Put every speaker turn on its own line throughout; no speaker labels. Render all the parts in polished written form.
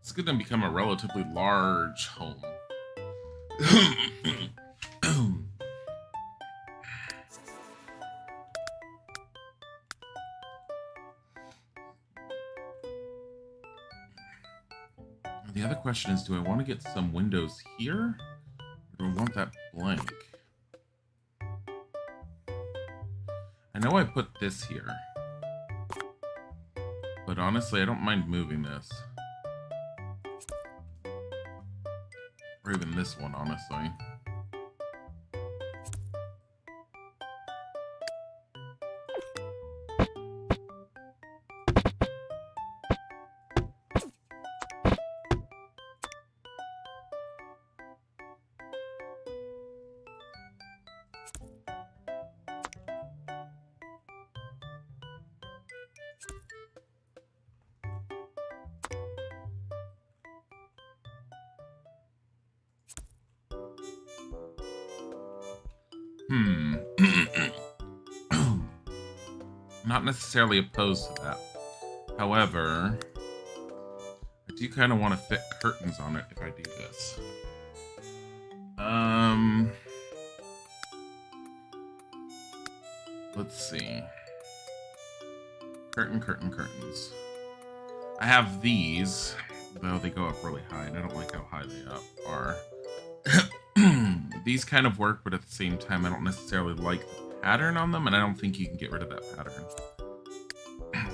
It's going to become a relatively large home. The other question is, do I want to get some windows here? Or do I want that blank? I know I put this here. But honestly, I don't mind moving this. Or even this one, honestly. Not necessarily opposed to that. However, I do kind of want to fit curtains on it if I do this. Let's see. Curtains. I have these, though they go up really high, and I don't like how high they are. These kind of work, but at the same time, I don't necessarily like the pattern on them, and I don't think you can get rid of that pattern. I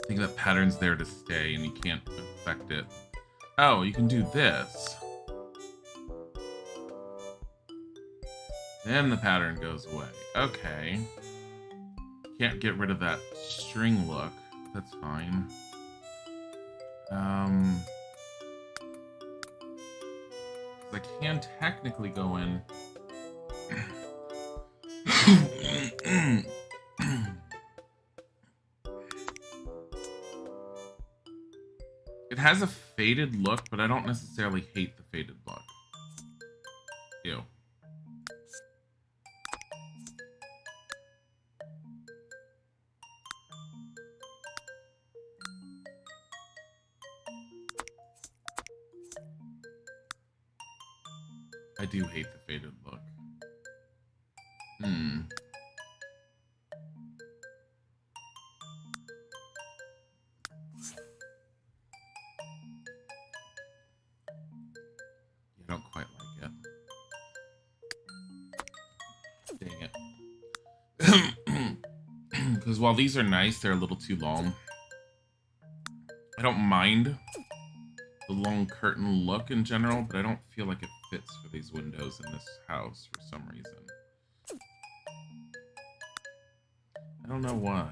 think that pattern's there to stay, and you can't affect it. Oh, you can do this. Then the pattern goes away. Okay. Can't get rid of that string look. That's fine. I can technically go in. It has a faded look, but I don't necessarily hate the faded look. Ew. I do hate the faded look. I don't quite like it. Dang it. Because while these are nice, they're a little too long. I don't mind the long curtain look in general, but I don't feel like it fits for these windows in this house for some reason. I don't know why.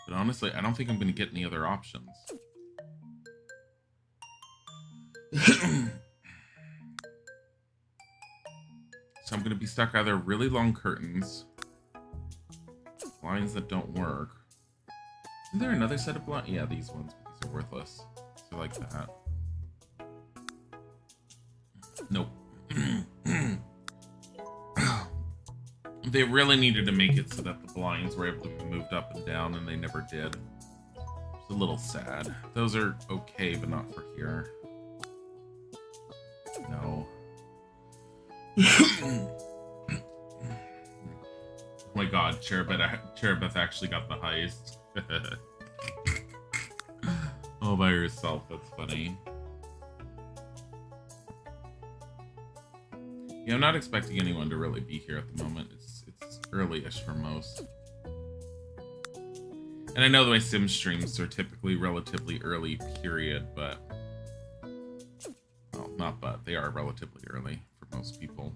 But honestly, I don't think I'm going to get any other options. So I'm going to be stuck either really long curtains, blinds that don't work. Is there another set of blinds? Yeah, these ones, but these are worthless. So like that. Nope. They really needed to make it so that the blinds were able to be moved up and down, and they never did. It's a little sad. Those are okay, but not for here. No. Oh my god, Cherubeth actually got the highest. All by herself, that's funny. Yeah, I'm not expecting anyone to really be here at the moment. It's early-ish for most. And I know that my sim streams are typically relatively early period, but... Well, not but. They are relatively early for most people.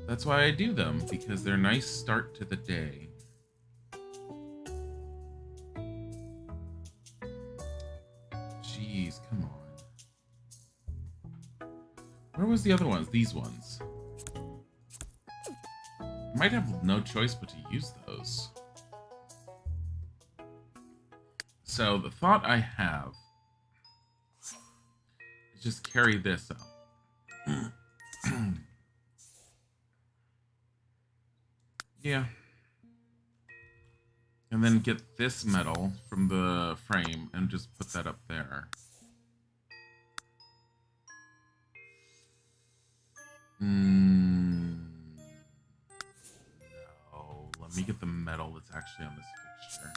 That's why I do them, because they're a nice start to the day. Jeez, come on. Where was the other ones? These ones. I might have no choice but to use those. So the thought I have is just carry this up. Yeah. And then get this metal from the frame and just put that up there. No. Let me get the metal that's actually on this fixture.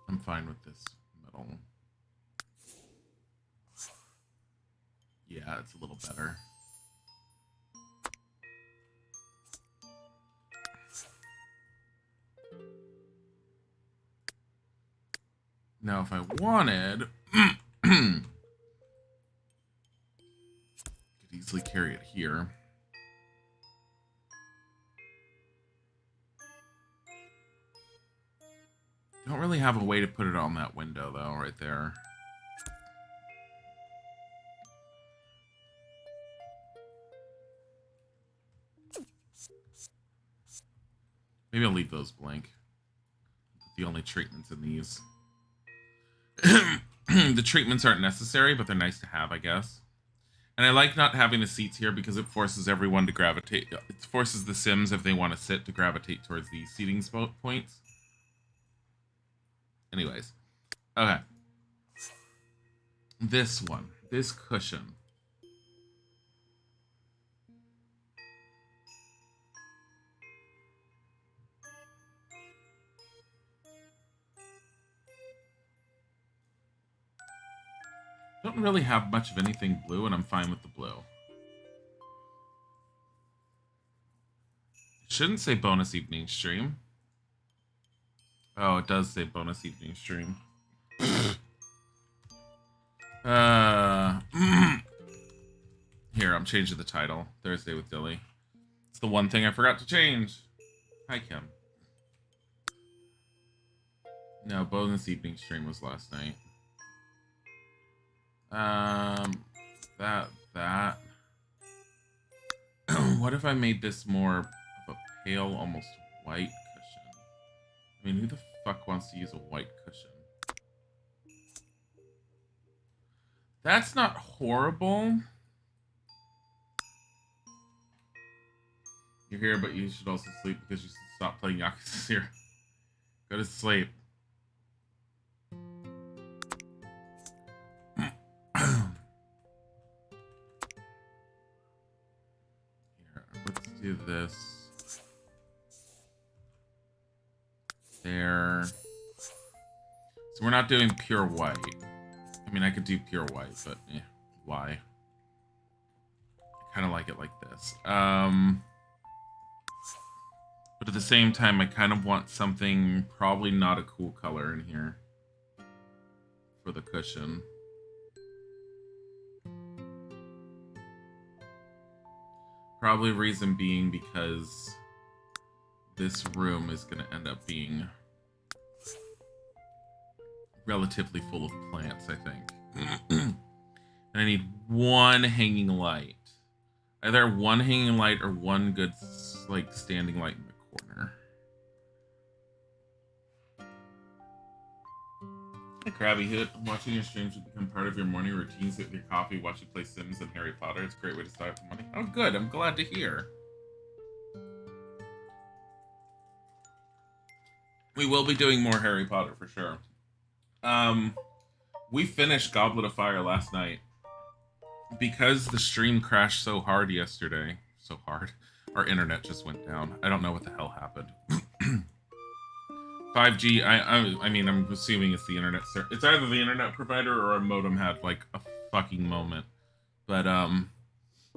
I'm fine with this metal. Yeah, it's a little better. Now, if I wanted, could easily carry it here. Don't really have a way to put it on that window, though, right there. Maybe I'll leave those blank. The only treatments in these. The treatments aren't necessary, but they're nice to have, I guess. And I like not having the seats here because it forces everyone to gravitate. It forces the Sims, if they want to sit, to gravitate towards the seating points. Anyways. Okay. This one. This cushion. Don't really have much of anything blue, and I'm fine with the blue. It shouldn't say bonus evening stream. Oh, it does say bonus evening stream. Here, I'm changing the title. Thursday with Dilly. It's the one thing I forgot to change. Hi, Kim. No, bonus evening stream was last night. That. What if I made this more of a pale, almost white cushion? I mean, who the fuck wants to use a white cushion? That's not horrible. You're here, but you should also sleep because you stopped playing Yakuza 0. Go to sleep. Let's do this. There. So we're not doing pure white. I mean, I could do pure white, but why? I kind of like it like this. But at the same time, I kind of want something probably not a cool color in here for the cushion. Probably reason being because this room is going to end up being relatively full of plants, I think. And I need one hanging light. Either one hanging light or one good, like, standing light in the corner. Hey, Krabby Hoot. Watching your streams will become part of your morning routine. Sit with your coffee, watch you play Sims and Harry Potter. It's a great way to start the morning. Oh, good. I'm glad to hear. We will be doing more Harry Potter for sure. We finished Goblet of Fire last night. Because the stream crashed so hard yesterday. So hard. Our internet just went down. I don't know what the hell happened. 5G, I mean, I'm assuming it's the internet. It's either the internet provider or our modem had, like, a fucking moment. But,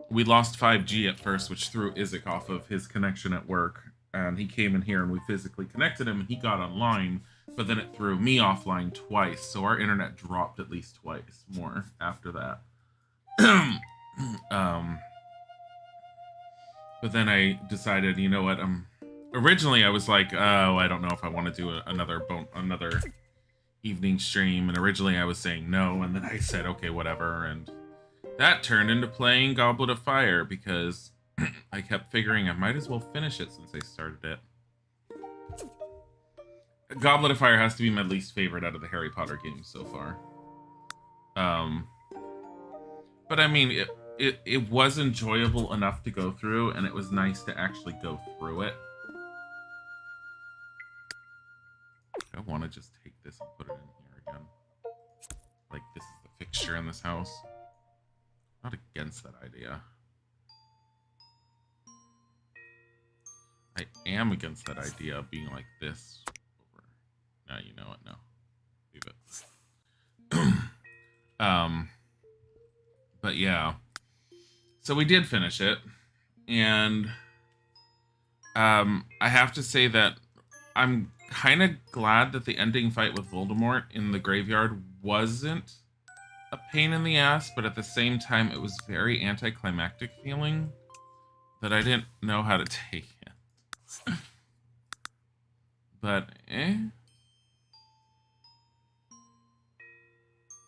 we lost 5G at first, which threw Isaac off of his connection at work. And he came in here and we physically connected him and he got online. But then it threw me offline twice. So our internet dropped at least twice more after that. But then I decided, you know what, originally I was like, oh, I don't know if I want to do another evening stream, and originally I was saying no, and then I said, okay, whatever, and that turned into playing Goblet of Fire, because I kept figuring I might as well finish it since I started it. Goblet of Fire has to be my least favorite out of the Harry Potter games so far. But I mean, it was enjoyable enough to go through, and it was nice to actually go through it. want to just take this and put it in here again. Like, this is the fixture in this house. Not against that idea. I am against that idea of being like this over. No, you know what? No. Leave it. But yeah. So we did finish it. And I have to say that I'm kind of glad that the ending fight with Voldemort in the graveyard wasn't a pain in the ass, but at the same time, it was very anticlimactic feeling that I didn't know how to take it. But,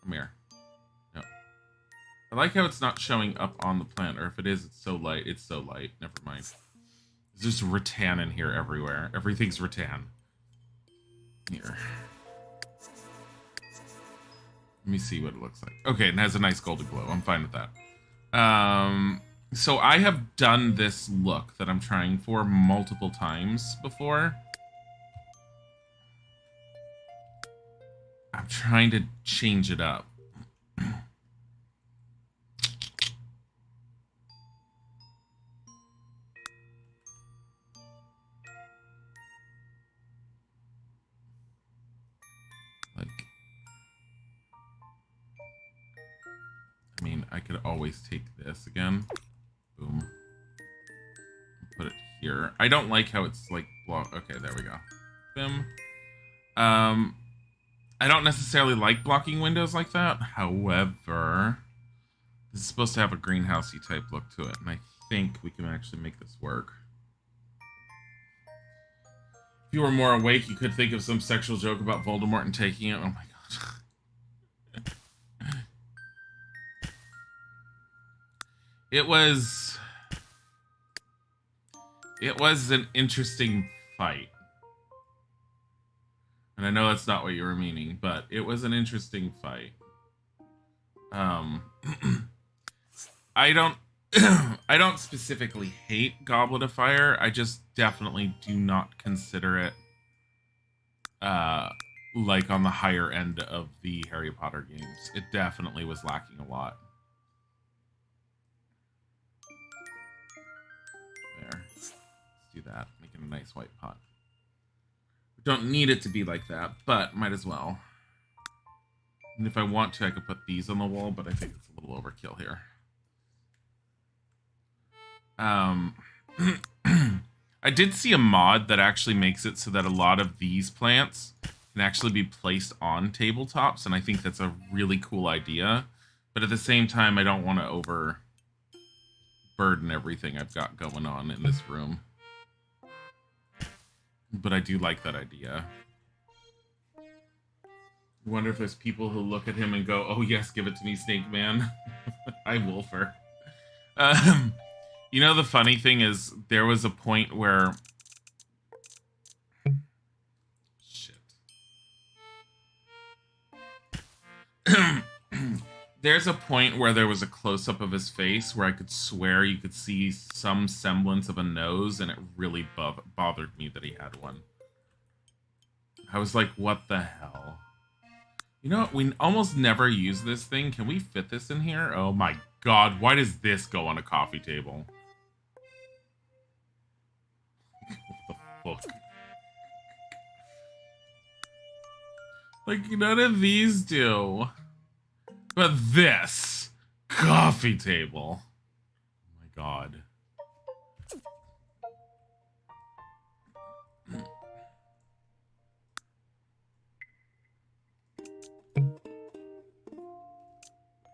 Come here. No. I like how it's not showing up on the plant, or if it is, it's so light. It's so light. Never mind. There's just rattan in here everywhere. Everything's rattan. Here. Let me see what it looks like. Okay, it has a nice golden glow. I'm fine with that. So I have done this look that I'm trying for multiple times before. I'm trying to change it up. Like, I mean, I could always take this again. Boom. Put it here. I don't like how it's like block. Okay, there we go. Boom. I don't necessarily like blocking windows like that. However, this is supposed to have a greenhousey type look to it, and I think we can actually make this work. If you were more awake, you could think of some sexual joke about Voldemort and taking it. Oh my god. It was an interesting fight. And I know that's not what you were meaning, but it was an interesting fight. I don't I don't specifically hate Goblet of Fire. I just definitely do not consider it like on the higher end of the Harry Potter games. It definitely was lacking a lot. There. Let's do that. Make it a nice white pot. We don't need it to be like that, but might as well. And if I want to, I could put these on the wall, but I think it's a little overkill here. I did see a mod that actually makes it so that a lot of these plants can actually be placed on tabletops, and I think that's a really cool idea. But at the same time, I don't want to overburden everything I've got going on in this room. But I do like that idea. I wonder if there's people who look at him and go, "Oh yes, give it to me, Snake Man." Hi, Wolfer. You know, the funny thing is, there was a point where... Shit. There's a point where there was a close-up of his face where I could swear you could see some semblance of a nose, and it really bothered me that he had one. I was like, what the hell? You know what? We almost never use this thing. Can we fit this in here? Oh my god, why does this go on a coffee table? What the fuck? Like, none of these do. But this coffee table. Oh my god.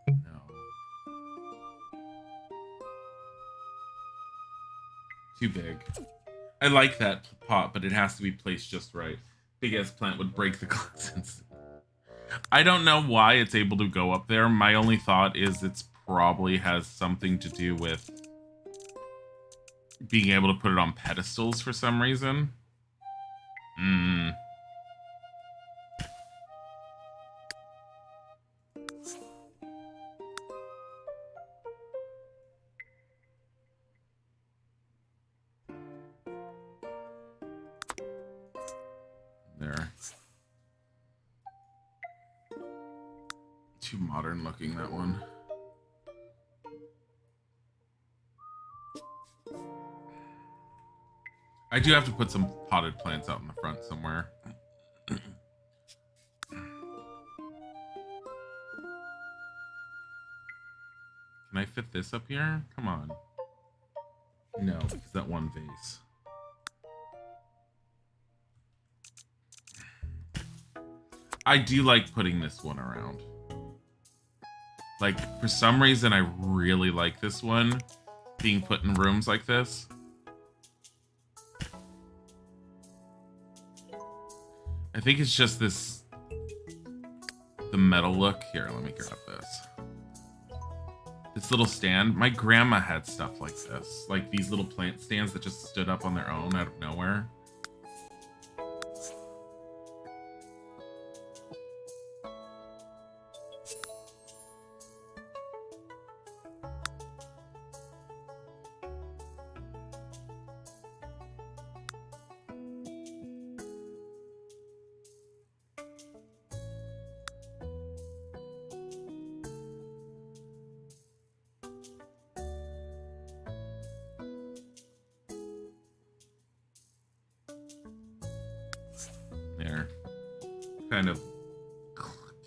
No. Too big. I like that pot, but it has to be placed just right. Big ass plant would break the glass instantly. I don't know why it's able to go up there. My only thought is it's probably has something to do with being able to put it on pedestals for some reason. There. Too modern looking, that one. I do have to put some potted plants out in the front somewhere. Can I fit this up here? Come on. No, because that one vase. I do like putting this one around. Like, for some reason, I really like this one being put in rooms like this. I think it's just this, the metal look. Here, let me grab this. This little stand. My grandma had stuff like this. Like these little plant stands that just stood up on their own out of nowhere. There. Kind of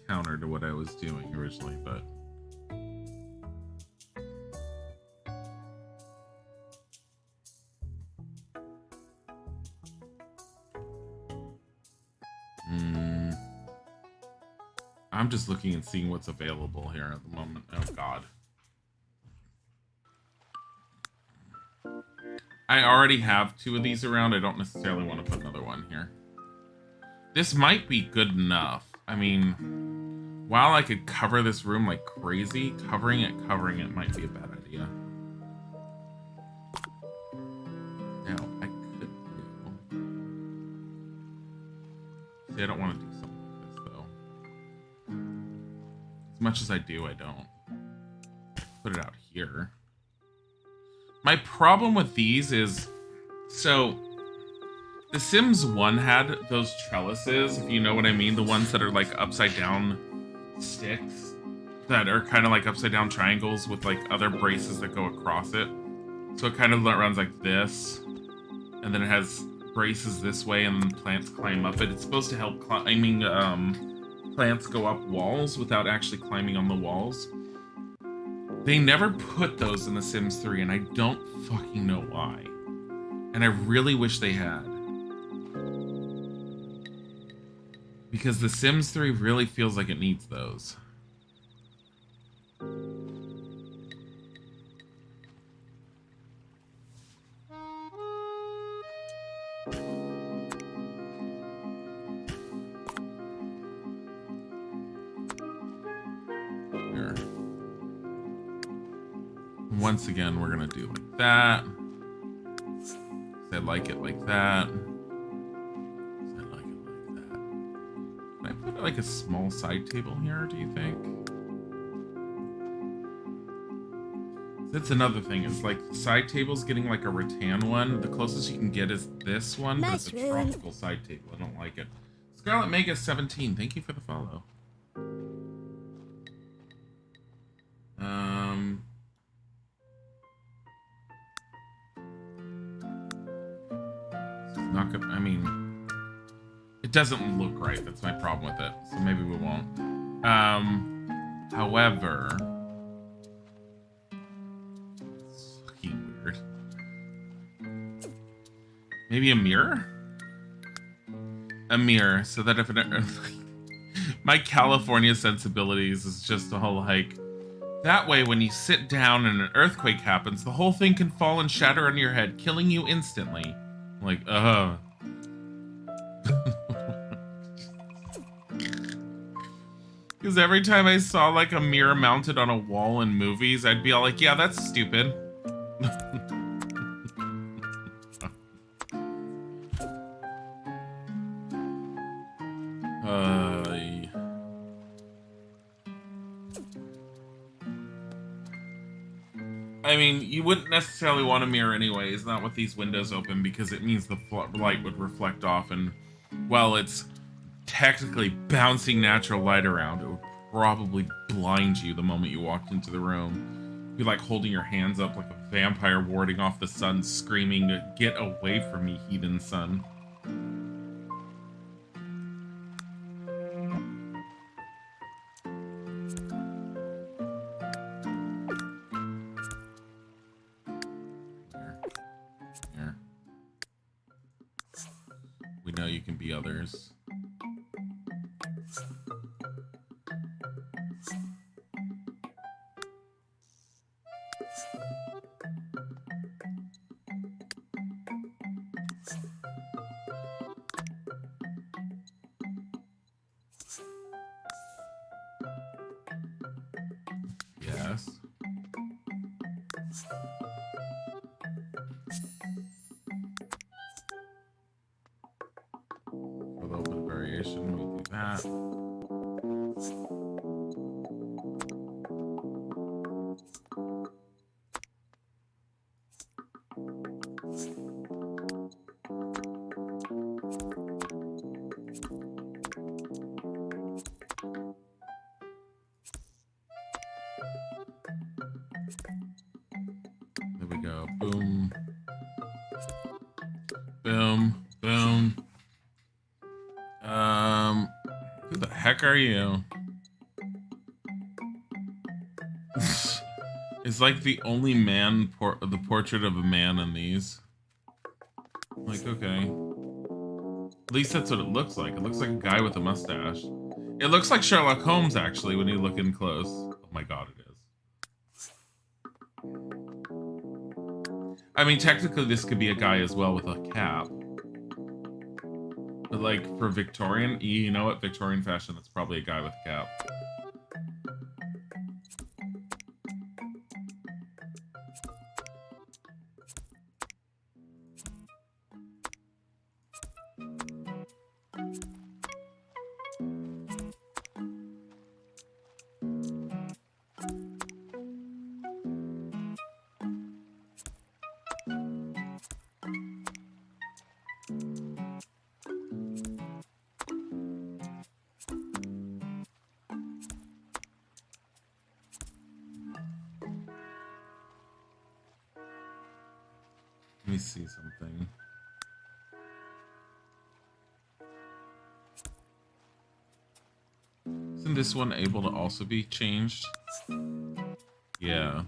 counter to what I was doing originally, but I'm just looking and seeing what's available here at the moment. Oh god. I already have 2 of these around. I don't necessarily want to put another one here. This might be good enough. I mean, while I could cover this room like crazy, covering it might be a bad idea. Now, I could do... See, I don't want to do something like this, though. As much as I do, I don't. Put it out here. My problem with these is... So... The Sims 1 had those trellises, if you know what I mean. The ones that are like upside down sticks that are kind of like upside down triangles with like other braces that go across it. So it kind of runs like this. And then it has braces this way and then plants climb up it. It's supposed to help climbing plants go up walls without actually climbing on the walls. They never put those in The Sims 3 and I don't fucking know why. And I really wish they had. Because The Sims 3 really feels like it needs those. Here. Once again, we're gonna do like that. I like it like that. Like a small side table here, do you think? That's another thing. It's like the side table's getting like a rattan one. The closest you can get is this one, but it's a tropical side table. I don't like it. Scarlet Mega 17, thank you for the follow. It's not good. I mean, it doesn't look right. That's my problem with it. So maybe we won't. However, it's fucking weird. Maybe a mirror? A mirror, so that if my California sensibilities is just a whole like, that way when you sit down and an earthquake happens, the whole thing can fall and shatter on your head, killing you instantly. Like, Because every time I saw like a mirror mounted on a wall in movies, I'd be all like, yeah, that's stupid. I mean, you wouldn't necessarily want a mirror anyways, not with these windows open, because it means the light would reflect off, and, well, it's technically bouncing natural light around. It would probably blind you the moment you walked into the room. Be like holding your hands up like a vampire warding off the sun, screaming, "Get away from me, heathen sun." Here. We know you can be others. Yes. A little bit of variation, we do that. There we go. Boom. Boom. Boom. Who the heck are you? It's like the only man the portrait of a man in these. Like, okay. At least that's what it looks like. It looks like a guy with a mustache. It looks like Sherlock Holmes, actually, when you look in close. Oh my god, it is. I mean, technically this could be a guy as well with a cap. But like, for Victorian, you know what? Victorian fashion, that's probably a guy with a cap. Let me see something. Isn't this one able to also be changed? Yeah.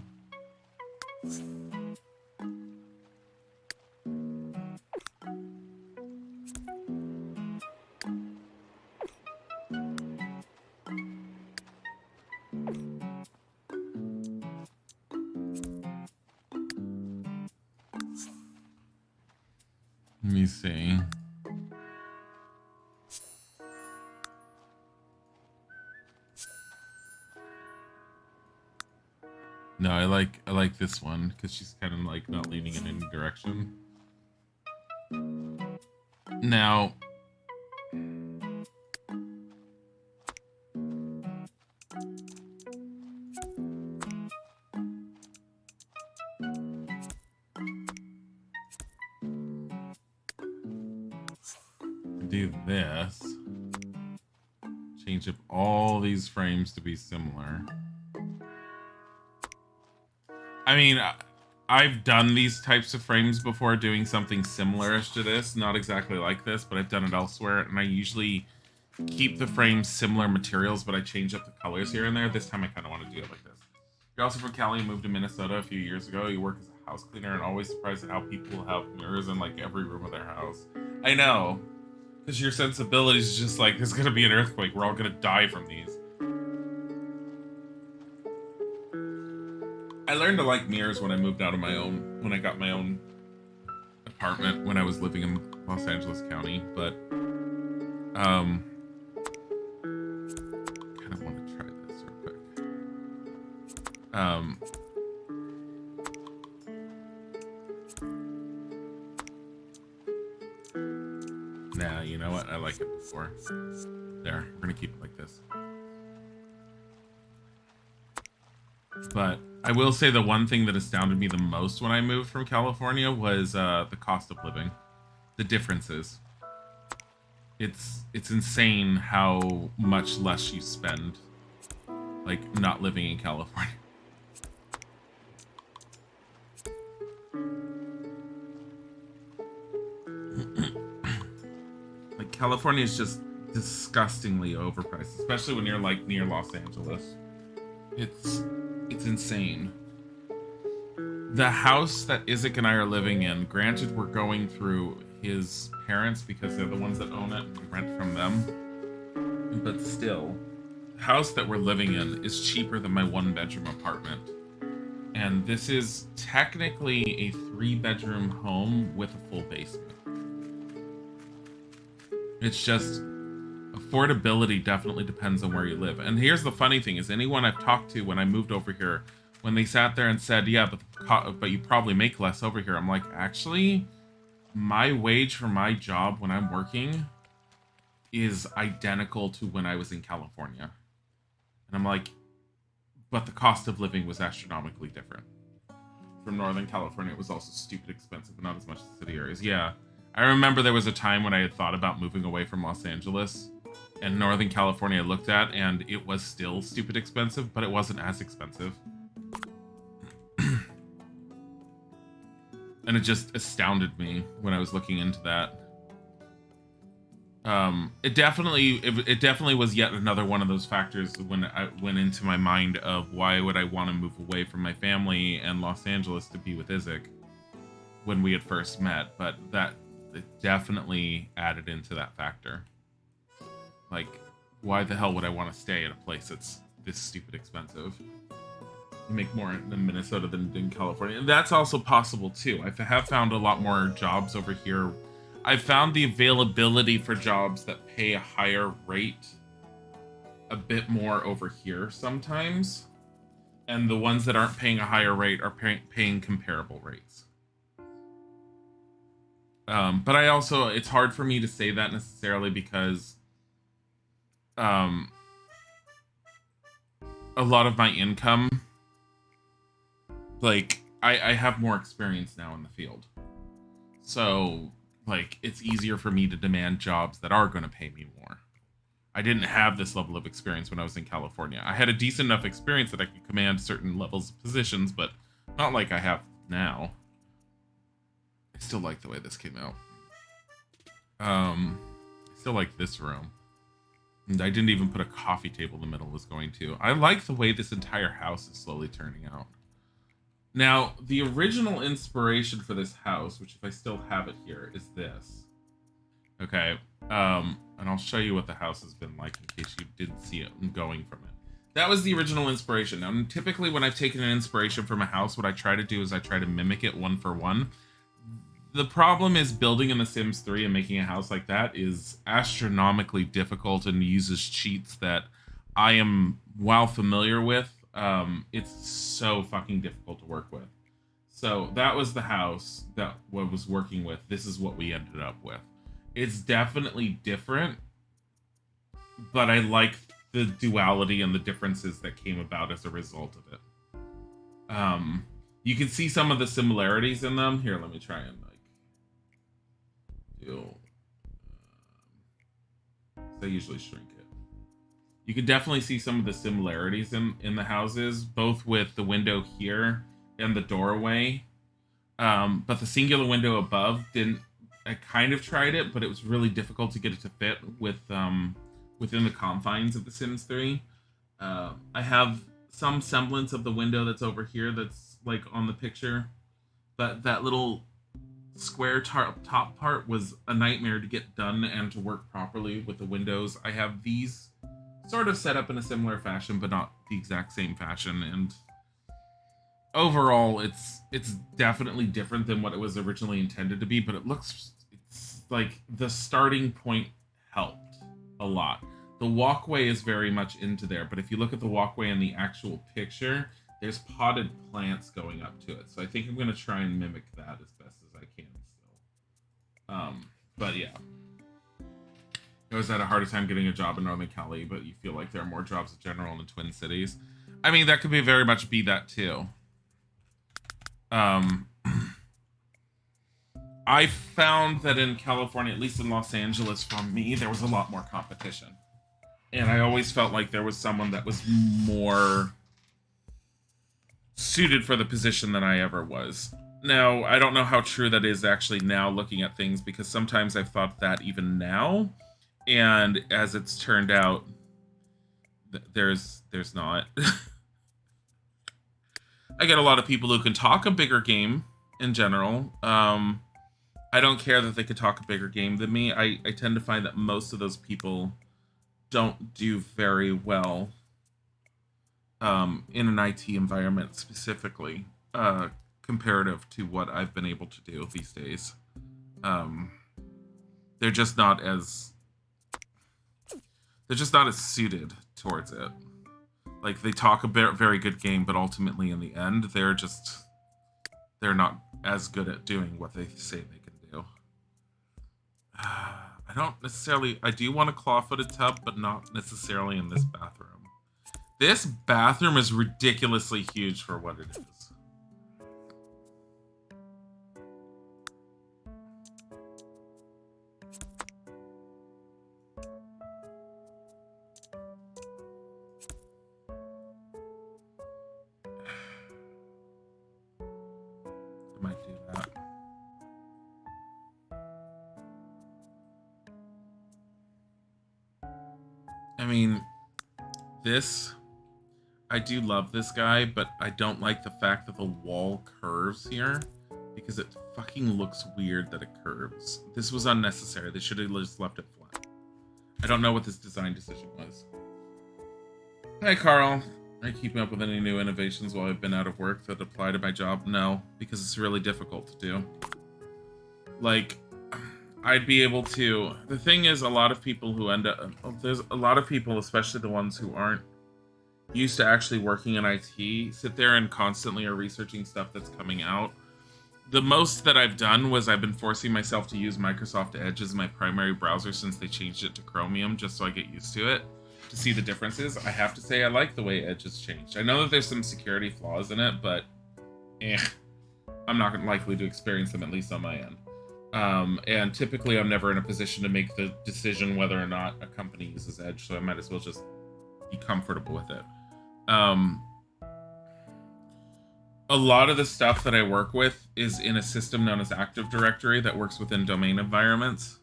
Let me see. No, I like this one because she's kind of like not leaning in any direction. Now, do this. Change up all these frames to be similar. I mean, I've done these types of frames before, doing something similar-ish to this. Not exactly like this, but I've done it elsewhere, and I usually keep the frames similar materials, but I change up the colors here and there. This time I kind of want to do it like this. You're also from Cali and moved to Minnesota a few years ago. You work as a house cleaner and always surprised at how people have mirrors in like every room of their house. I know, because your sensibilities is just like, there's going to be an earthquake. We're all going to die from these. I learned to like mirrors when I moved out of my own, when I got my own apartment when I was living in Los Angeles County, but kind of want to try this real quick. Nah, you know what? I like it before. There, we're gonna keep it like this. But I will say the one thing that astounded me the most when I moved from California was the cost of living. The differences. It's insane how much less you spend like not living in California. Like California is just disgustingly overpriced, especially when you're like near Los Angeles. It's insane. The house that Isaac and I are living in, granted we're going through his parents because they're the ones that own it and we rent from them, but still, the house that we're living in is cheaper than my 1-bedroom apartment. And this is technically a 3-bedroom home with a full basement. It's just, affordability definitely depends on where you live. And here's the funny thing is anyone I've talked to when I moved over here, when they sat there and said, yeah, but you probably make less over here. I'm like, actually, my wage for my job when I'm working is identical to when I was in California. And I'm like, but the cost of living was astronomically different. From Northern California, it was also stupid expensive, but not as much as city areas. Yeah. I remember there was a time when I had thought about moving away from Los Angeles, and Northern California I looked at, and it was still stupid expensive, but it wasn't as expensive. And it just astounded me when I was looking into that. It definitely was yet another one of those factors when I went into my mind of why would I want to move away from my family and Los Angeles to be with Isaac when we had first met, but that it definitely added into that factor. Like, why the hell would I want to stay in a place that's this stupid expensive? You make more in Minnesota than in California. And that's also possible too. I have found a lot more jobs over here. I've found the availability for jobs that pay a higher rate a bit more over here sometimes. And the ones that aren't paying a higher rate are paying comparable rates. But I also, it's hard for me to say that necessarily because a lot of my income, like, I have more experience now in the field. So, like, it's easier for me to demand jobs that are going to pay me more. I didn't have this level of experience when I was in California. I had a decent enough experience that I could command certain levels of positions, but not like I have now. I still like the way this came out. I still like this room. And I didn't even put a coffee table in the middle. Was going to. I like the way this entire house is slowly turning out. Now, the original inspiration for this house, which if I still have it here, is this. Okay, and I'll show you what the house has been like in case you didn't see it going from it. That was the original inspiration. Now, typically when I've taken an inspiration from a house, what I try to do is I try to mimic it one for one. The problem is building in The Sims 3 and making a house like that is astronomically difficult and uses cheats that I am, while familiar with, it's so fucking difficult to work with. So that was the house that I was working with. This is what we ended up with. It's definitely different, but I like the duality and the differences that came about as a result of it. You can see some of the similarities in them. Here, let me try and I usually shrink it. You can definitely see some of the similarities in the houses, both with the window here and the doorway. But the singular window above didn't. I kind of tried it, but it was really difficult to get it to fit with within the confines of The Sims 3. I have some semblance of the window that's over here that's like on the picture, but that little square top part was a nightmare to get done and to work properly with the windows. I have these sort of set up in a similar fashion, but not the exact same fashion, and overall it's definitely different than what it was originally intended to be, but it's like the starting point helped a lot. The walkway is very much into there, but if you look at the walkway in the actual picture, there's potted plants going up to it. So I think I'm going to try and mimic that as best as I can still. But yeah. I always had a harder time getting a job in Northern Cali, but you feel like there are more jobs in general in the Twin Cities. I mean, that could be very much be that too. I found that in California, at least in Los Angeles for me, there was a lot more competition. And I always felt like there was someone that was more suited for the position than I ever was. Now, I don't know how true that is actually now looking at things, because sometimes I've thought that even now, and as it's turned out, there's not. I get a lot of people who can talk a bigger game in general. I don't care that they could talk a bigger game than me. I tend to find that most of those people don't do very well in an IT environment specifically, comparative to what I've been able to do these days. They're just not as suited towards it. Like, they talk a very good game, but ultimately in the end, they're not as good at doing what they say they can do. I do want a claw-footed tub, but not necessarily in this bathroom. This bathroom is ridiculously huge for what it is. I might do that. I mean, I do love this guy, but I don't like the fact that the wall curves here, because it fucking looks weird that it curves. This was unnecessary. They should have just left it flat. I don't know what this design decision was. Hi, Carl. Are you keeping up with any new innovations while I've been out of work that apply to my job? No, because it's really difficult to do. Like, I'd be able to... The thing is, a lot of people who end up... There's a lot of people, especially the ones who aren't used to actually working in IT, sit there and constantly are researching stuff that's coming out. The most that I've done was I've been forcing myself to use Microsoft Edge as my primary browser since they changed it to Chromium, just so I get used to it, to see the differences. I have to say I like the way Edge has changed. I know that there's some security flaws in it, but I'm not likely to experience them, at least on my end. And typically I'm never in a position to make the decision whether or not a company uses Edge, so I might as well just be comfortable with it. A lot of the stuff that I work with is in a system known as Active Directory that works within domain environments.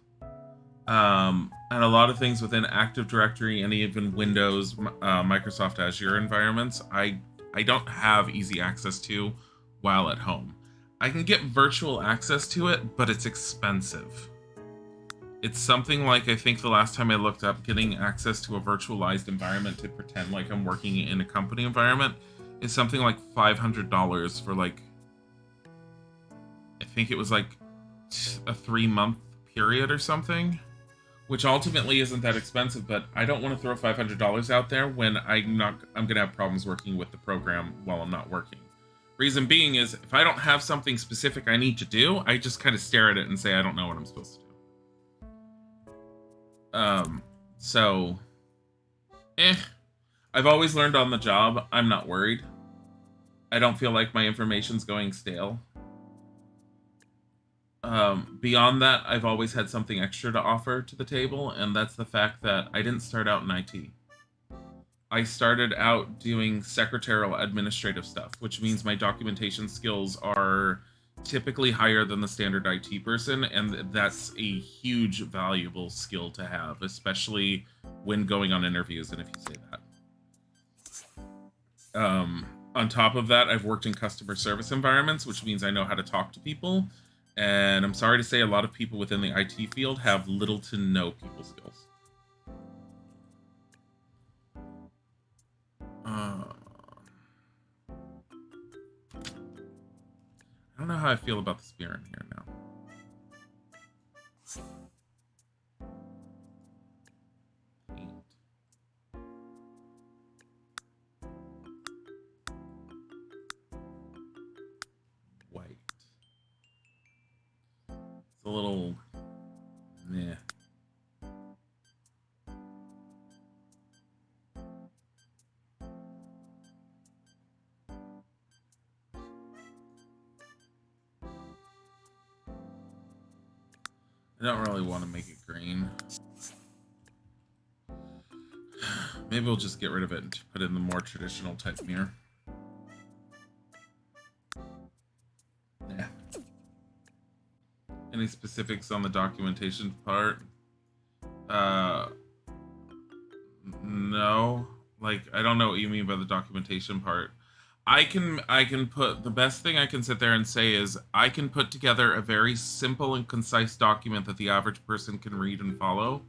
And a lot of things within Active Directory and even Windows, Microsoft Azure environments, I don't have easy access to while at home. I can get virtual access to it, but it's expensive. It's something like, I think the last time I looked up, getting access to a virtualized environment to pretend like I'm working in a company environment is something like $500 for, like, I think it was like a 3-month period or something, which ultimately isn't that expensive, but I don't want to throw $500 out there when I'm going to have problems working with the program while I'm not working. Reason being is, if I don't have something specific I need to do, I just kind of stare at it and say, I don't know what I'm supposed to do. So, I've always learned on the job. I'm not worried. I don't feel like my information's going stale. Beyond that, I've always had something extra to offer to the table, and that's the fact that I didn't start out in IT. I started out doing secretarial administrative stuff, which means my documentation skills are typically higher than the standard IT person, and that's a huge valuable skill to have, especially when going on interviews, and if you say that. On top of that, I've worked in customer service environments, which means I know how to talk to people, and I'm sorry to say a lot of people within the IT field have little to no people skills. I don't know how I feel about this beer in here now. Paint. White. It's a little... meh. I don't really want to make it green. Maybe we'll just get rid of it and put in the more traditional type mirror. Yeah. Any specifics on the documentation part? No. Like, I don't know what you mean by the documentation part. I can put, the best thing I can sit there and say is I can put together a very simple and concise document that the average person can read and follow,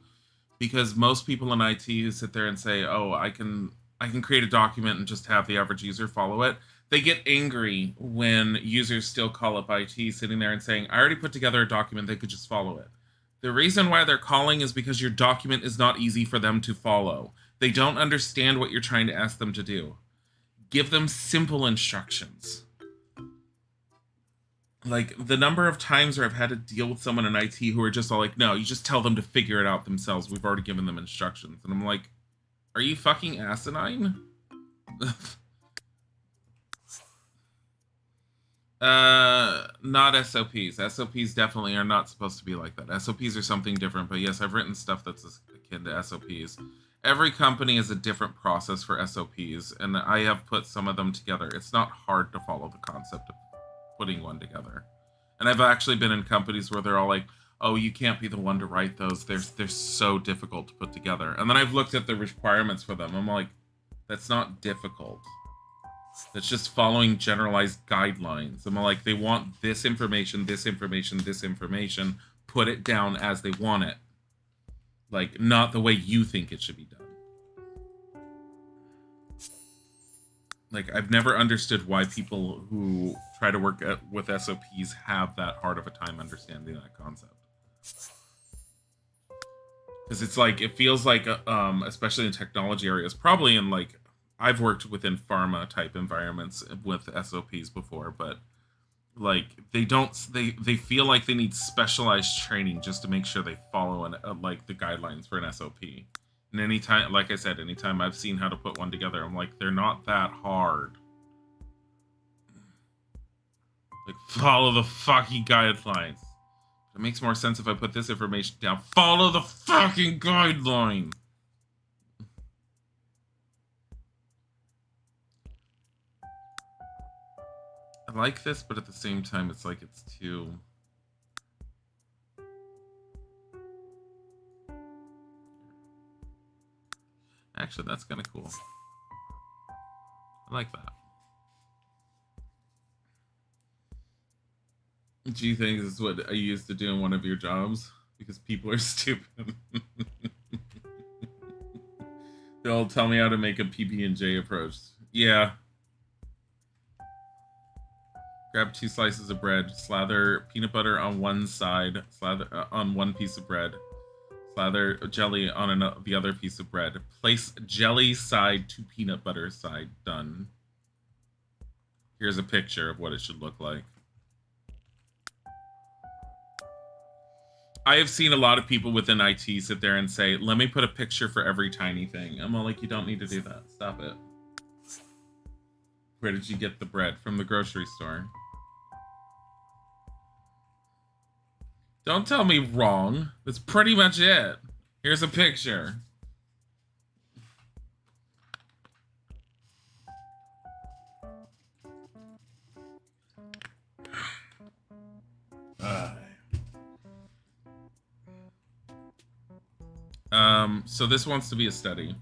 because most people in IT who sit there and say, "Oh, I can create a document and just have the average user follow it," they get angry when users still call up IT sitting there and saying, "I already put together a document, they could just follow it." The reason why they're calling is because your document is not easy for them to follow. They don't understand what you're trying to ask them to do. Give them simple instructions. Like, the number of times where I've had to deal with someone in IT who are just all like, "No, you just tell them to figure it out themselves. We've already given them instructions." And I'm like, are you fucking asinine? Not SOPs. SOPs definitely are not supposed to be like that. SOPs are something different, but yes, I've written stuff that's akin to SOPs. Every company has a different process for SOPs, and I have put some of them together. It's not hard to follow the concept of putting one together. And I've actually been in companies where they're all like, "Oh, you can't be the one to write those. They're so difficult to put together." And then I've looked at the requirements for them. I'm like, that's not difficult. That's just following generalized guidelines. I'm like, they want this information, this information, this information. Put it down as they want it. Like, not the way you think it should be done. Like, I've never understood why people who try to work with SOPs have that hard of a time understanding that concept. Because it's like, it feels like, especially in technology areas, probably in like, I've worked within pharma type environments with SOPs before, but like they feel like they need specialized training just to make sure they follow like the guidelines for an SOP. And anytime, like I said, anytime I've seen how to put one together, I'm like, they're not that hard. Like, follow the fucking guidelines. It makes more sense if I put this information down. Follow the fucking guideline. I like this, but at the same time, it's like it's too... Actually, that's kind of cool. I like that. Do you think this is what I used to do in one of your jobs? Because people are stupid. They'll tell me how to make a PB&J approach. Yeah. Grab 2 slices of bread, slather peanut butter on one side, slather on one piece of bread, slather jelly on the other piece of bread. Place jelly side to peanut butter side. Done. Here's a picture of what it should look like. I have seen a lot of people within IT sit there and say, "Let me put a picture for every tiny thing." I'm all like, you don't need to do that. Stop it. Where did you get the bread? From the grocery store. Don't tell me wrong. That's pretty much it. Here's a picture. So this wants to be a study.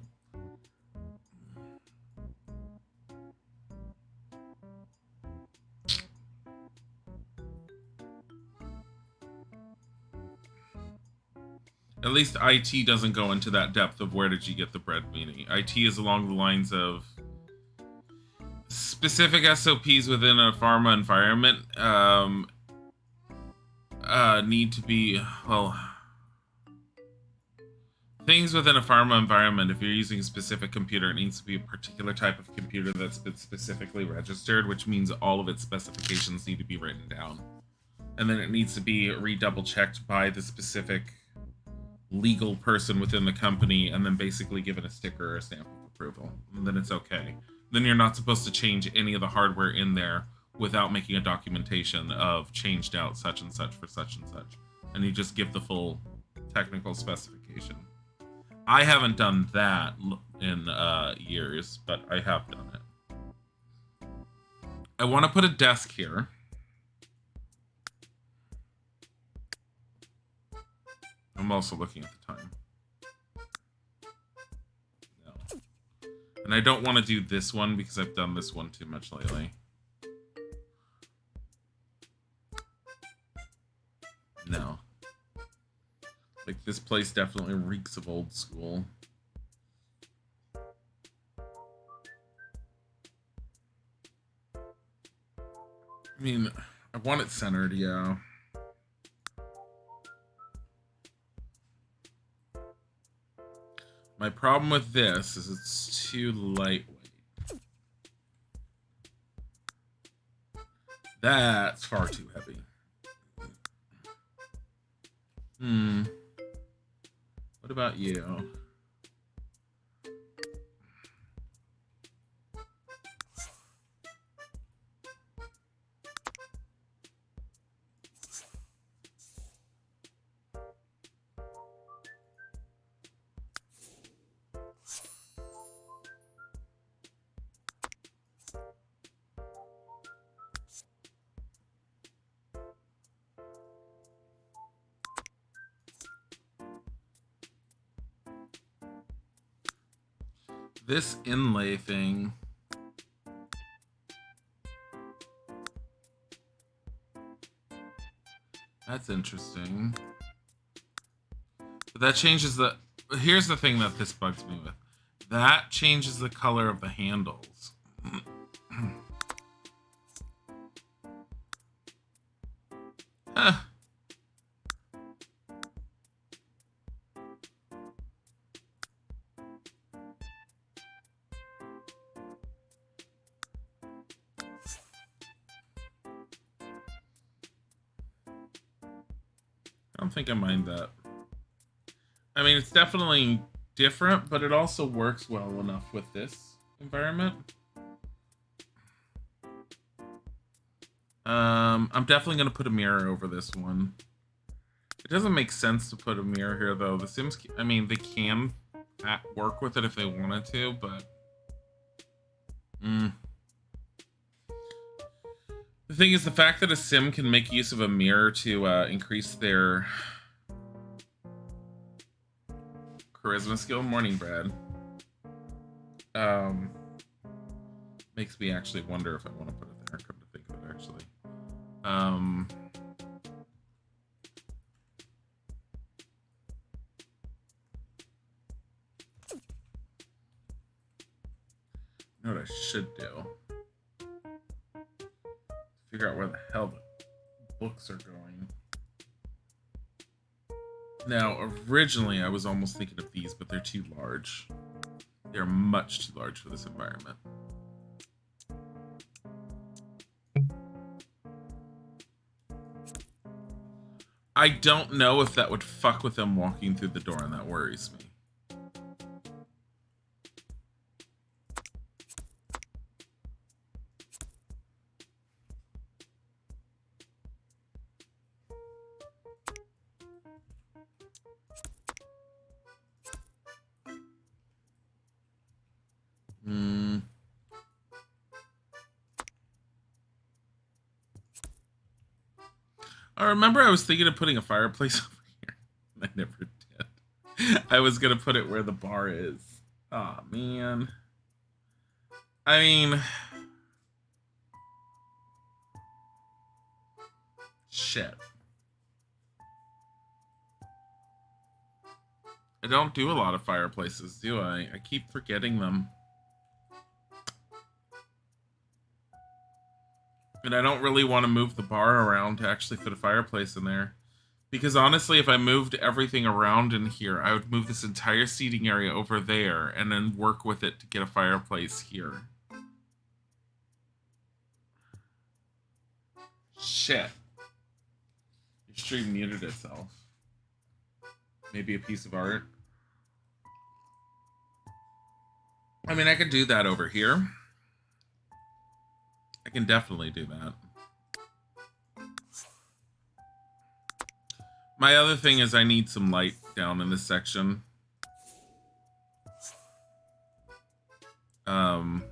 At least IT doesn't go into that depth of where did you get the bread meaning. IT is along the lines of specific SOPs within a pharma environment need to be, well, things within a pharma environment, if you're using a specific computer, it needs to be a particular type of computer that's been specifically registered, which means all of its specifications need to be written down. And then it needs to be redouble checked by the specific legal person within the company, and then basically given a sticker or a stamp of approval. And then it's okay. Then you're not supposed to change any of the hardware in there without making a documentation of changed out such and such for such and such. And you just give the full technical specification. I haven't done that in years, but I have done it. I want to put a desk here. I'm also looking at the time. No. And I don't want to do this one because I've done this one too much lately. No. Like, this place definitely reeks of old school. I mean, I want it centered, yeah. My problem with this is it's too lightweight. That's far too heavy. What about you? This inlay thing. That's interesting. But that changes the... Here's the thing that this bugs me with. That changes the color of the handles. Huh. I don't think I mind that. I mean, it's definitely different, but it also works well enough with this environment. I'm definitely going to put a mirror over this one. It doesn't make sense to put a mirror here, though. The Sims, I mean, they can work with it if they wanted to, but... The thing is, the fact that a Sim can make use of a mirror to increase their charisma skill, morning, Brad, makes me actually wonder if I want to put it there. Come to think of it, actually. You know what I should do? Figure out where the hell the books are going. Now, originally I was almost thinking of these, but they're too large. They're much too large for this environment. I don't know if that would fuck with them walking through the door, and that worries me. I remember I was thinking of putting a fireplace over here. I never did. I was going to put it where the bar is. Aw, man. I mean... Shit. I don't do a lot of fireplaces, do I? I keep forgetting them. And I don't really want to move the bar around to actually fit a fireplace in there. Because honestly, if I moved everything around in here, I would move this entire seating area over there and then work with it to get a fireplace here. Shit. Your stream muted itself. Maybe a piece of art. I mean, I could do that over here. I can definitely do that. My other thing is I need some light down in this section. Um,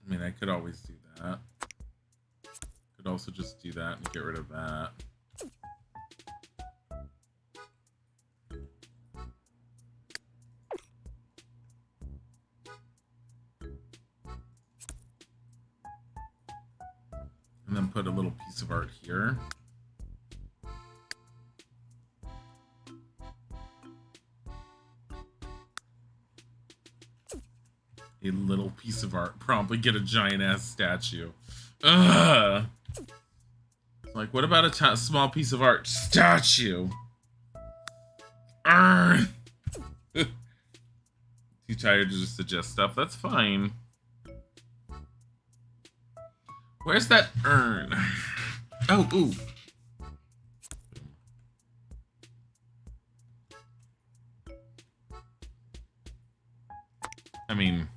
I mean, I could always do that. Could also just do that and get rid of that. And then put a little piece of art here. A little piece of art. Probably get a giant ass statue. Ugh. Like, what about a small piece of art? Statue. Too tired to just suggest stuff. That's fine. Where's that urn? Oh, ooh. I mean...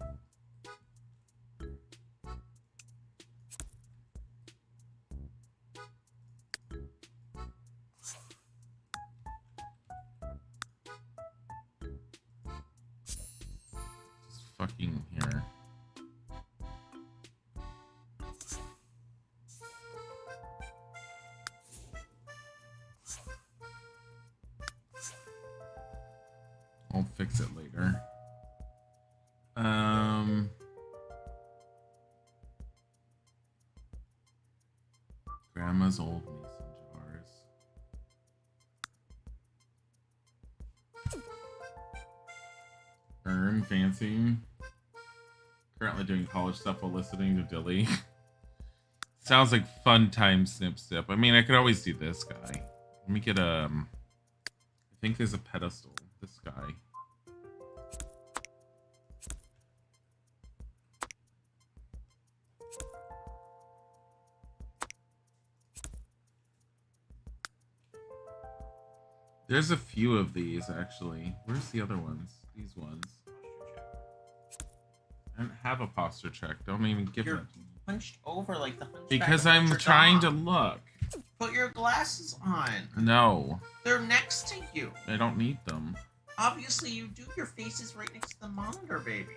fucking here. I'll fix it later. Grandma's old mason jars. Urn, fancy. Currently doing college stuff while listening to Dilly. Sounds like fun time, snip snip. I mean, I could always do this guy. Let me get I think there's a pedestal. This guy. There's a few of these, actually. Where's the other ones? These ones. I don't have a posture check. Don't even give it.
You're hunched over like the hunchback.
Because I'm trying to look.
Put your glasses on.
No.
They're next to you.
I don't need them.
Obviously you do. Your face is right next to the monitor, baby.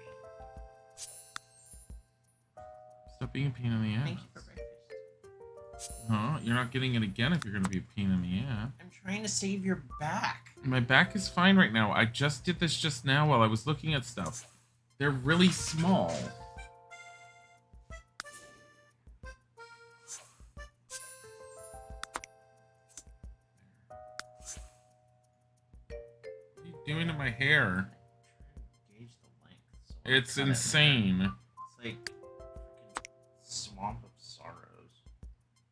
Stop being a pain in the ass.
Thank you for breakfast.
Huh? You're not getting it again if you're going to be a pain in the ass.
I'm trying to save your back.
My back is fine right now. I just did this just now while I was looking at stuff. They're really small. What are you doing to my hair?
Gauge the length. So
It's insane.
It's like a swamp of sorrows.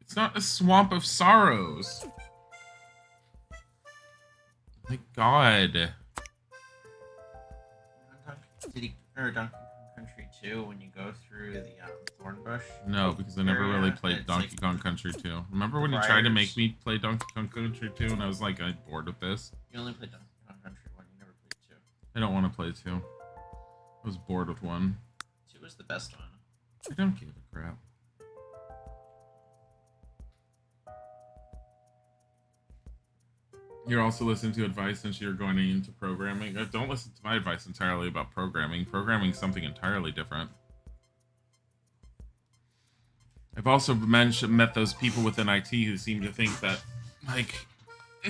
It's not a swamp of sorrows. My God.
Donkey Kong Country 2 when you go through the thorn bush?
No, because I never really played
it's
Donkey
like
Kong Country 2. Remember when you tried to make me play Donkey Kong Country 2 and I was like, I'm bored with this?
You only played Donkey Kong Country 1, you never played 2.
I don't want to play 2. I was bored with 1.
2 was the best one.
I don't give a crap. You're also listening to advice since you're going into programming. Don't listen to my advice entirely about programming. Programming is something entirely different. I've also met those people within IT who seem to think that, like,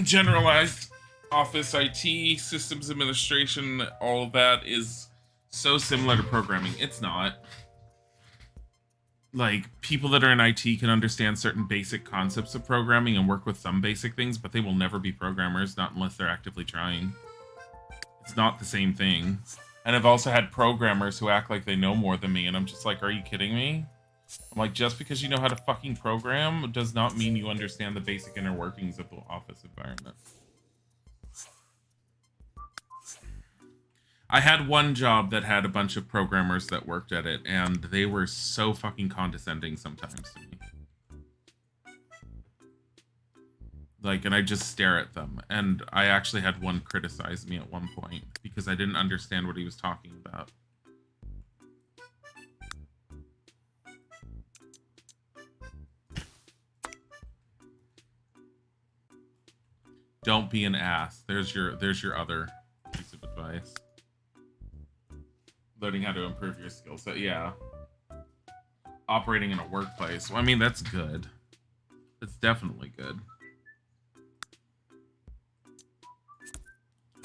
generalized office IT, systems administration, all of that is so similar to programming. It's not. Like, people that are in IT can understand certain basic concepts of programming and work with some basic things, but they will never be programmers, not unless they're actively trying. It's not the same thing. And I've also had programmers who act like they know more than me, and I'm just like, are you kidding me? I'm like, just because you know how to fucking program does not mean you understand the basic inner workings of the office environment. I had one job that had a bunch of programmers that worked at it, and they were so fucking condescending sometimes to me. Like, and I just stare at them. And I actually had one criticize me at one point because I didn't understand what he was talking about. Don't be an ass. There's your other piece of advice. Learning how to improve your skill set. Yeah. Operating in a workplace. Well, I mean, that's good. It's definitely good.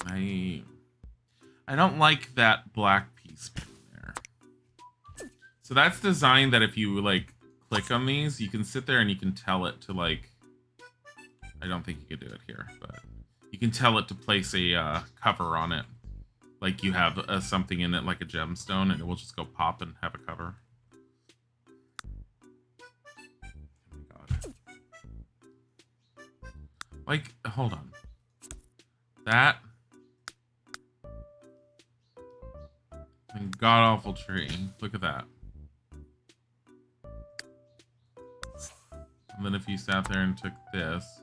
I don't like that black piece being there. So that's designed that if you like click on these, you can sit there and you can tell it to like. I don't think you could do it here, but you can tell it to place a cover on it, like you have something in it, like a gemstone, and it will just go pop and have a cover. Oh my god! Like, hold on. That god awful tree. Look at that. And then if you sat there and took this.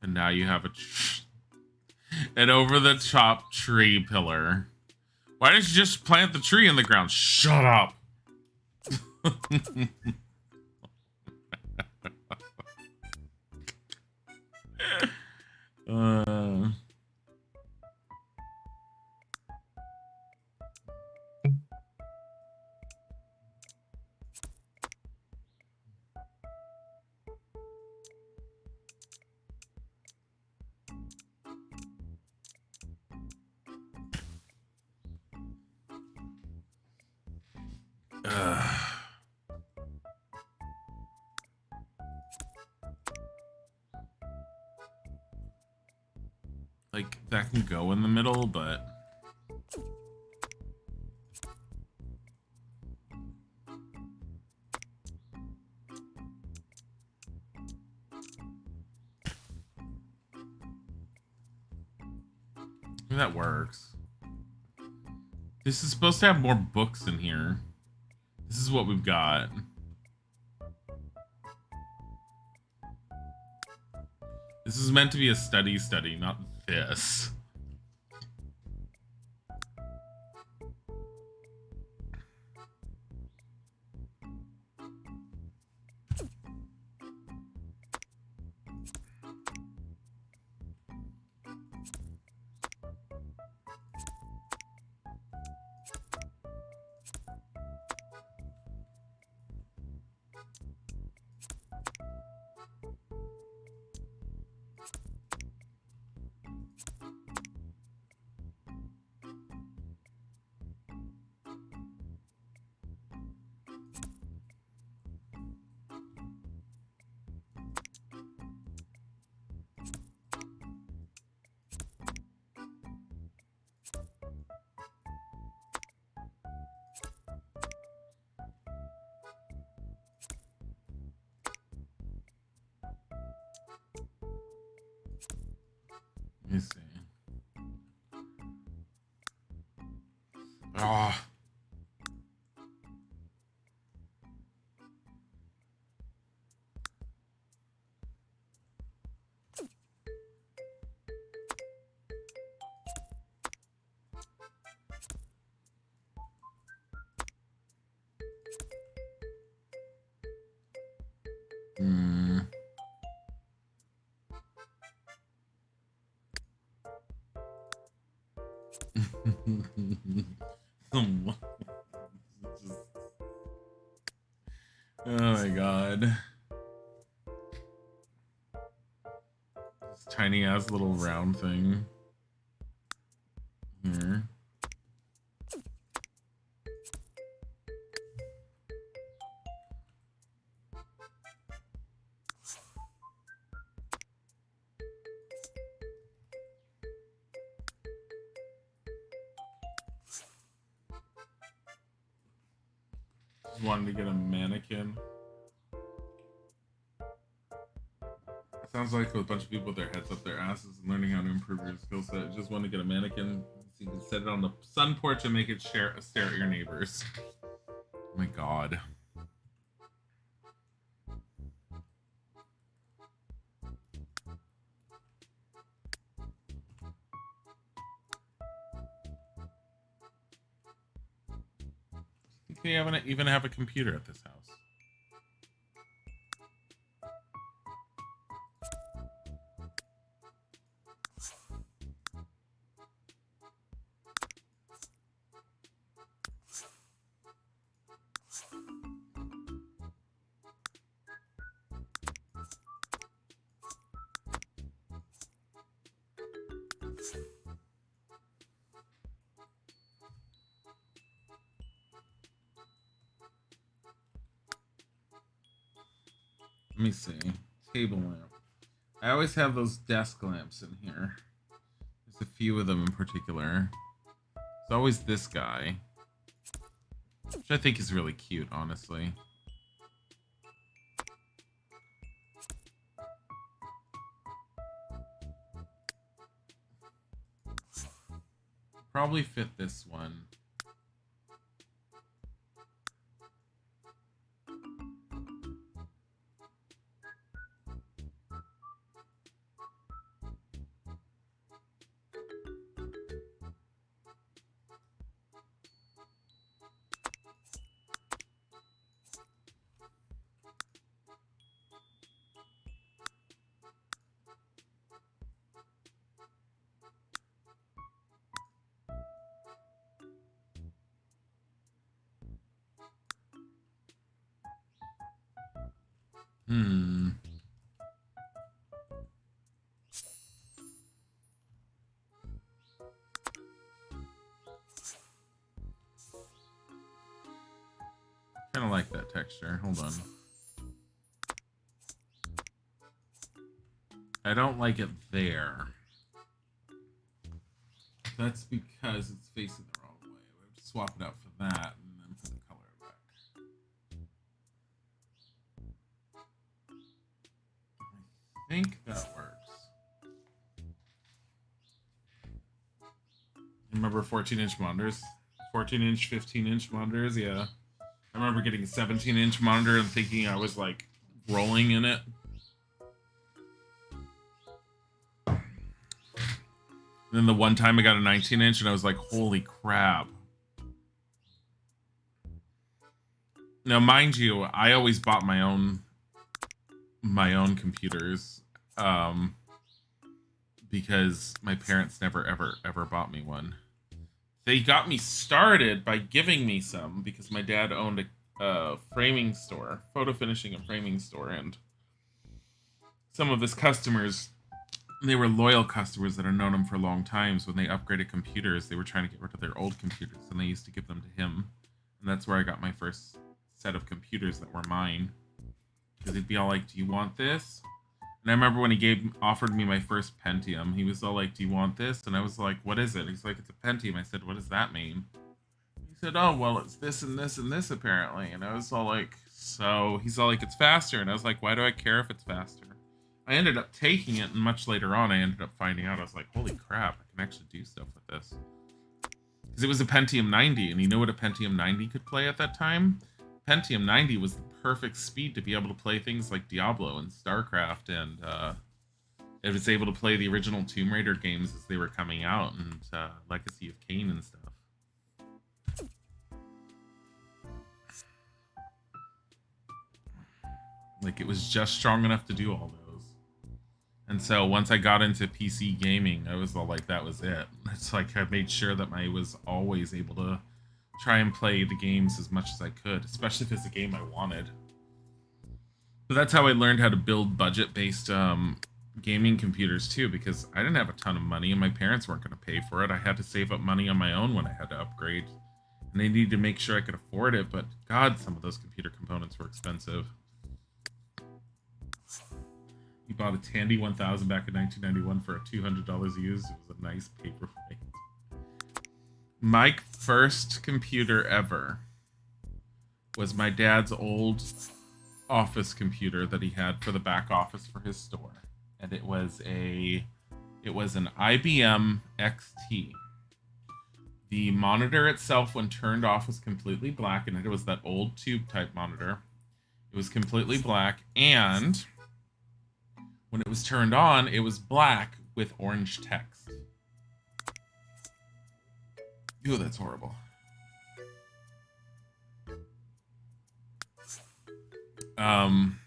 And now you have an over-the-top tree pillar. Why didn't you just plant the tree in the ground? Shut up! Like, that can go in the middle, but... maybe that works. This is supposed to have more books in here. This is what we've got. This is meant to be a study, not this. Let me see. Oh. Hmm. Oh my god. This tiny ass little round thing. Here. Just wanted to get a mannequin. Sounds like a bunch of people with their heads up their asses and learning how to improve your skill set. Just want to get a mannequin so you can set it on the sun porch and make it stare at your neighbors. Oh my god. they even have a computer at this house? Let me see. Table lamp. I always have those desk lamps in here. There's a few of them in particular. It's always this guy, which I think is really cute, honestly. Probably fit this one. Kind of like that texture. Hold on. I don't like it there. That's because it's facing the wrong way. We have to swap it out for that and then put the color back. I think that works. Remember 14-inch monitors? 14-inch, 15-inch monitors? Yeah. I remember getting a 17-inch monitor and thinking I was like rolling in it. And then the one time I got a 19-inch and I was like, holy crap. Now, mind you, I always bought my own computers because my parents never ever bought me one. They got me started by giving me some because my dad owned a framing store, photo finishing and framing store, and some of his customers, they were loyal customers that had known him for a long time. So when they upgraded computers, they were trying to get rid of their old computers, and they used to give them to him. And that's where I got my first set of computers that were mine. Because he'd be all like, "Do you want this?" And I remember when he offered me my first Pentium, he was all like, "Do you want this?" And I was like, "What is it?" He's like, "It's a Pentium." I said, "What does that mean?" He said, "Oh, well, it's this and this and this apparently." And I was all like, "So?" He's all like, "It's faster." And I was like, "Why do I care if it's faster?" I ended up taking it, and much later on, I ended up finding out, I was like, holy crap, I can actually do stuff with this. Because it was a Pentium 90, and you know what a Pentium 90 could play at that time? Pentium 90 was the perfect speed to be able to play things like Diablo and StarCraft, and it was able to play the original Tomb Raider games as they were coming out, and Legacy of Kain and stuff. Like, it was just strong enough to do all those. And so once I got into PC gaming, I was all like, that was it. It's like I made sure that I was always able to try and play the games as much as I could, especially if it's a game I wanted. So that's how I learned how to build budget-based gaming computers too, because I didn't have a ton of money and my parents weren't going to pay for it. I had to save up money on my own when I had to upgrade. And they needed to make sure I could afford it, but God, some of those computer components were expensive. He bought a Tandy 1000 back in 1991 for $200 used. It was a nice paperweight. My first computer ever was my dad's old office computer that he had for the back office for his store, and it was an IBM XT. The monitor itself, when turned off, was completely black, and it was that old tube type monitor. It was completely black, and when it was turned on, it was black with orange text. Ew, that's horrible. Um,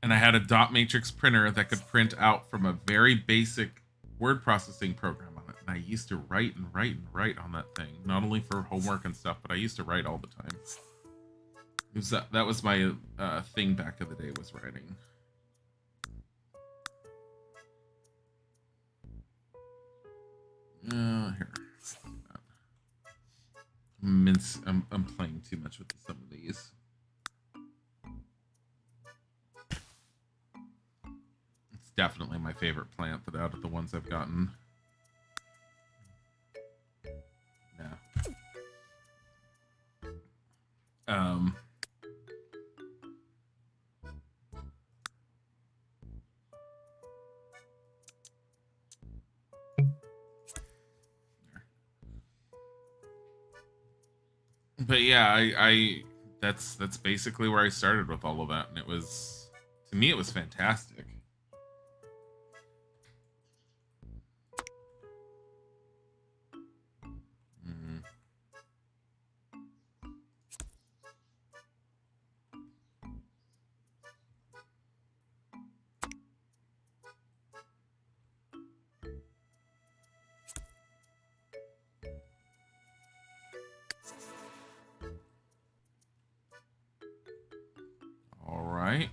and I had a dot matrix printer that could print out from a very basic word processing program on it. And I used to write and write and write on that thing, not only for homework and stuff, but I used to write all the time. That was my thing back in the day, was writing. Here. I'm playing too much with some of these. It's definitely my favorite plant that out of the ones I've gotten. Yeah. But yeah, I that's basically where I started with all of that, and it was, to me, it was fantastic. All right.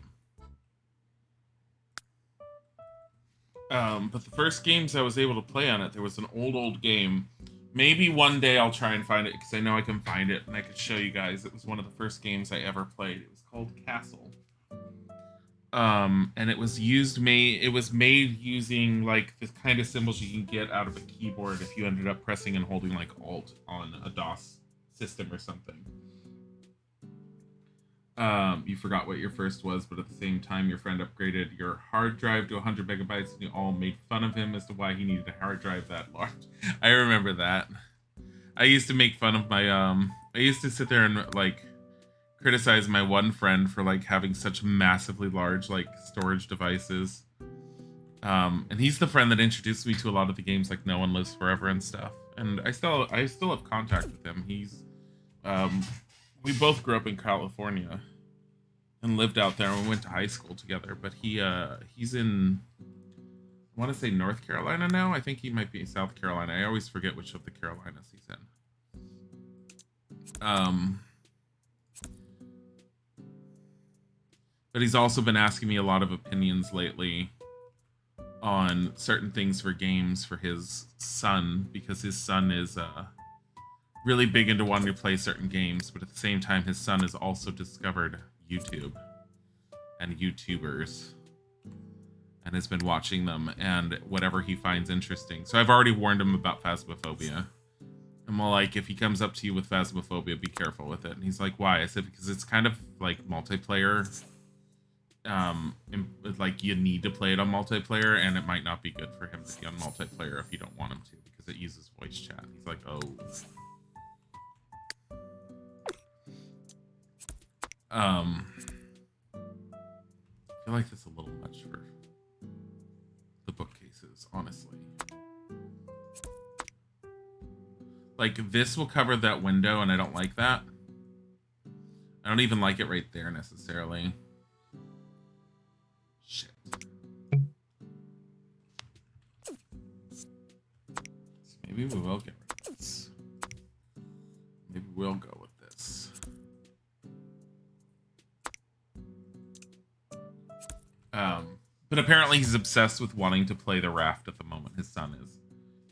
But the first games I was able to play on it, there was an old game. Maybe one day I'll try and find it, because I know I can find it and I could show you guys. It was one of the first games I ever played. It was called Castle. And it was made using like the kind of symbols you can get out of a keyboard if you ended up pressing and holding like Alt on a DOS system or something. You forgot what your first was, but at the same time, your friend upgraded your hard drive to 100 megabytes, and you all made fun of him as to why he needed a hard drive that large. I remember that. I used to make fun of my, I used to sit there and, like, criticize my one friend for, like, having such massively large, like, storage devices. And he's the friend that introduced me to a lot of the games, like No One Lives Forever and stuff. And I still have contact with him. He's, we both grew up in California and lived out there, and we went to high school together. But he's in, I want to say, North Carolina now. I think he might be in South Carolina. I always forget which of the Carolinas he's in. But he's also been asking me a lot of opinions lately on certain things for games for his son, because his son is really big into wanting to play certain games, but at the same time, his son has also discovered YouTube and YouTubers and has been watching them and whatever he finds interesting. So I've already warned him about Phasmophobia. I'm like, if he comes up to you with Phasmophobia, be careful with it. And he's like, why? I said, because it's kind of like multiplayer. Like, you need to play it on multiplayer, and it might not be good for him to be on multiplayer if you don't want him to, because it uses voice chat. He's like, oh. I feel like that's a little much for the bookcases, honestly. Like, this will cover that window, and I don't like that. I don't even like it right there, necessarily. Shit. So maybe we will get rid of this. Maybe we'll go with this. But apparently he's obsessed with wanting to play the Raft at the moment. His son is.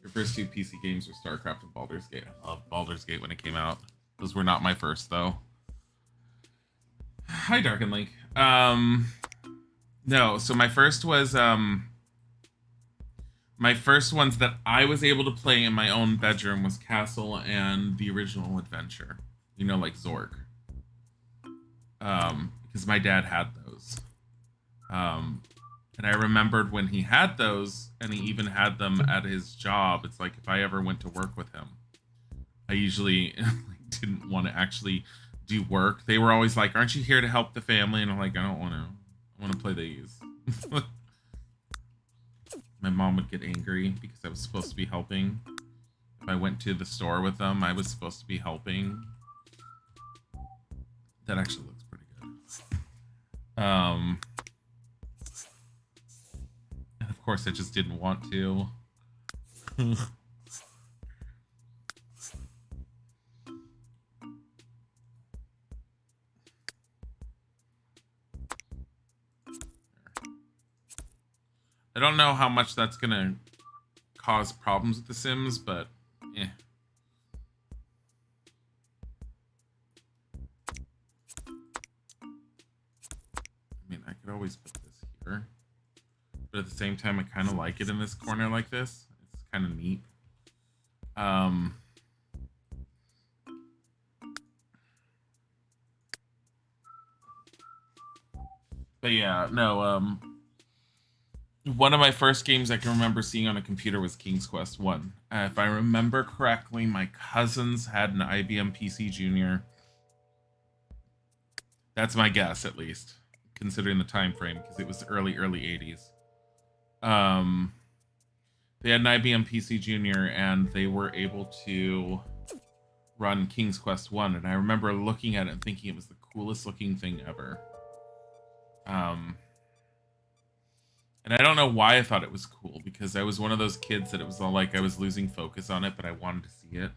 Your first two PC games were StarCraft and Baldur's Gate. I loved Baldur's Gate when it came out. Those were not my first, though. Hi, Dark and Link. No, so my first was, my first ones that I was able to play in my own bedroom was Castle and the original Adventure. You know, like Zork. Because my dad had those. And I remembered when he had those, and he even had them at his job. It's like, if I ever went to work with him, I usually didn't want to actually do work. They were always like, aren't you here to help the family? And I'm like, I don't want to. I want to play these. My mom would get angry because I was supposed to be helping. If I went to the store with them, I was supposed to be helping. That actually looks pretty good. And of course, I just didn't want to. I don't know how much that's gonna cause problems with The Sims, but eh. I mean, I could always put this here, but at the same time, I kind of like it in this corner like this. It's kind of neat. But yeah, no, one of my first games I can remember seeing on a computer was King's Quest 1. If I remember correctly, my cousins had an IBM PC Junior. That's my guess, at least, considering the time frame, because it was early 80s. They had an IBM PC Junior, and they were able to run King's Quest 1, and I remember looking at it and thinking it was the coolest looking thing ever. And I don't know why I thought it was cool, because I was one of those kids that it was all like I was losing focus on it, but I wanted to see it.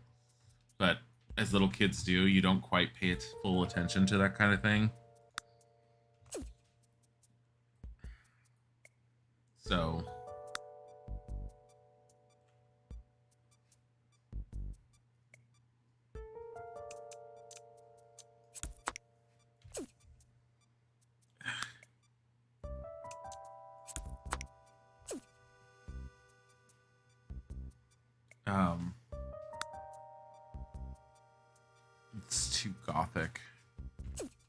But as little kids do, you don't quite pay full attention to that kind of thing. So it's too gothic.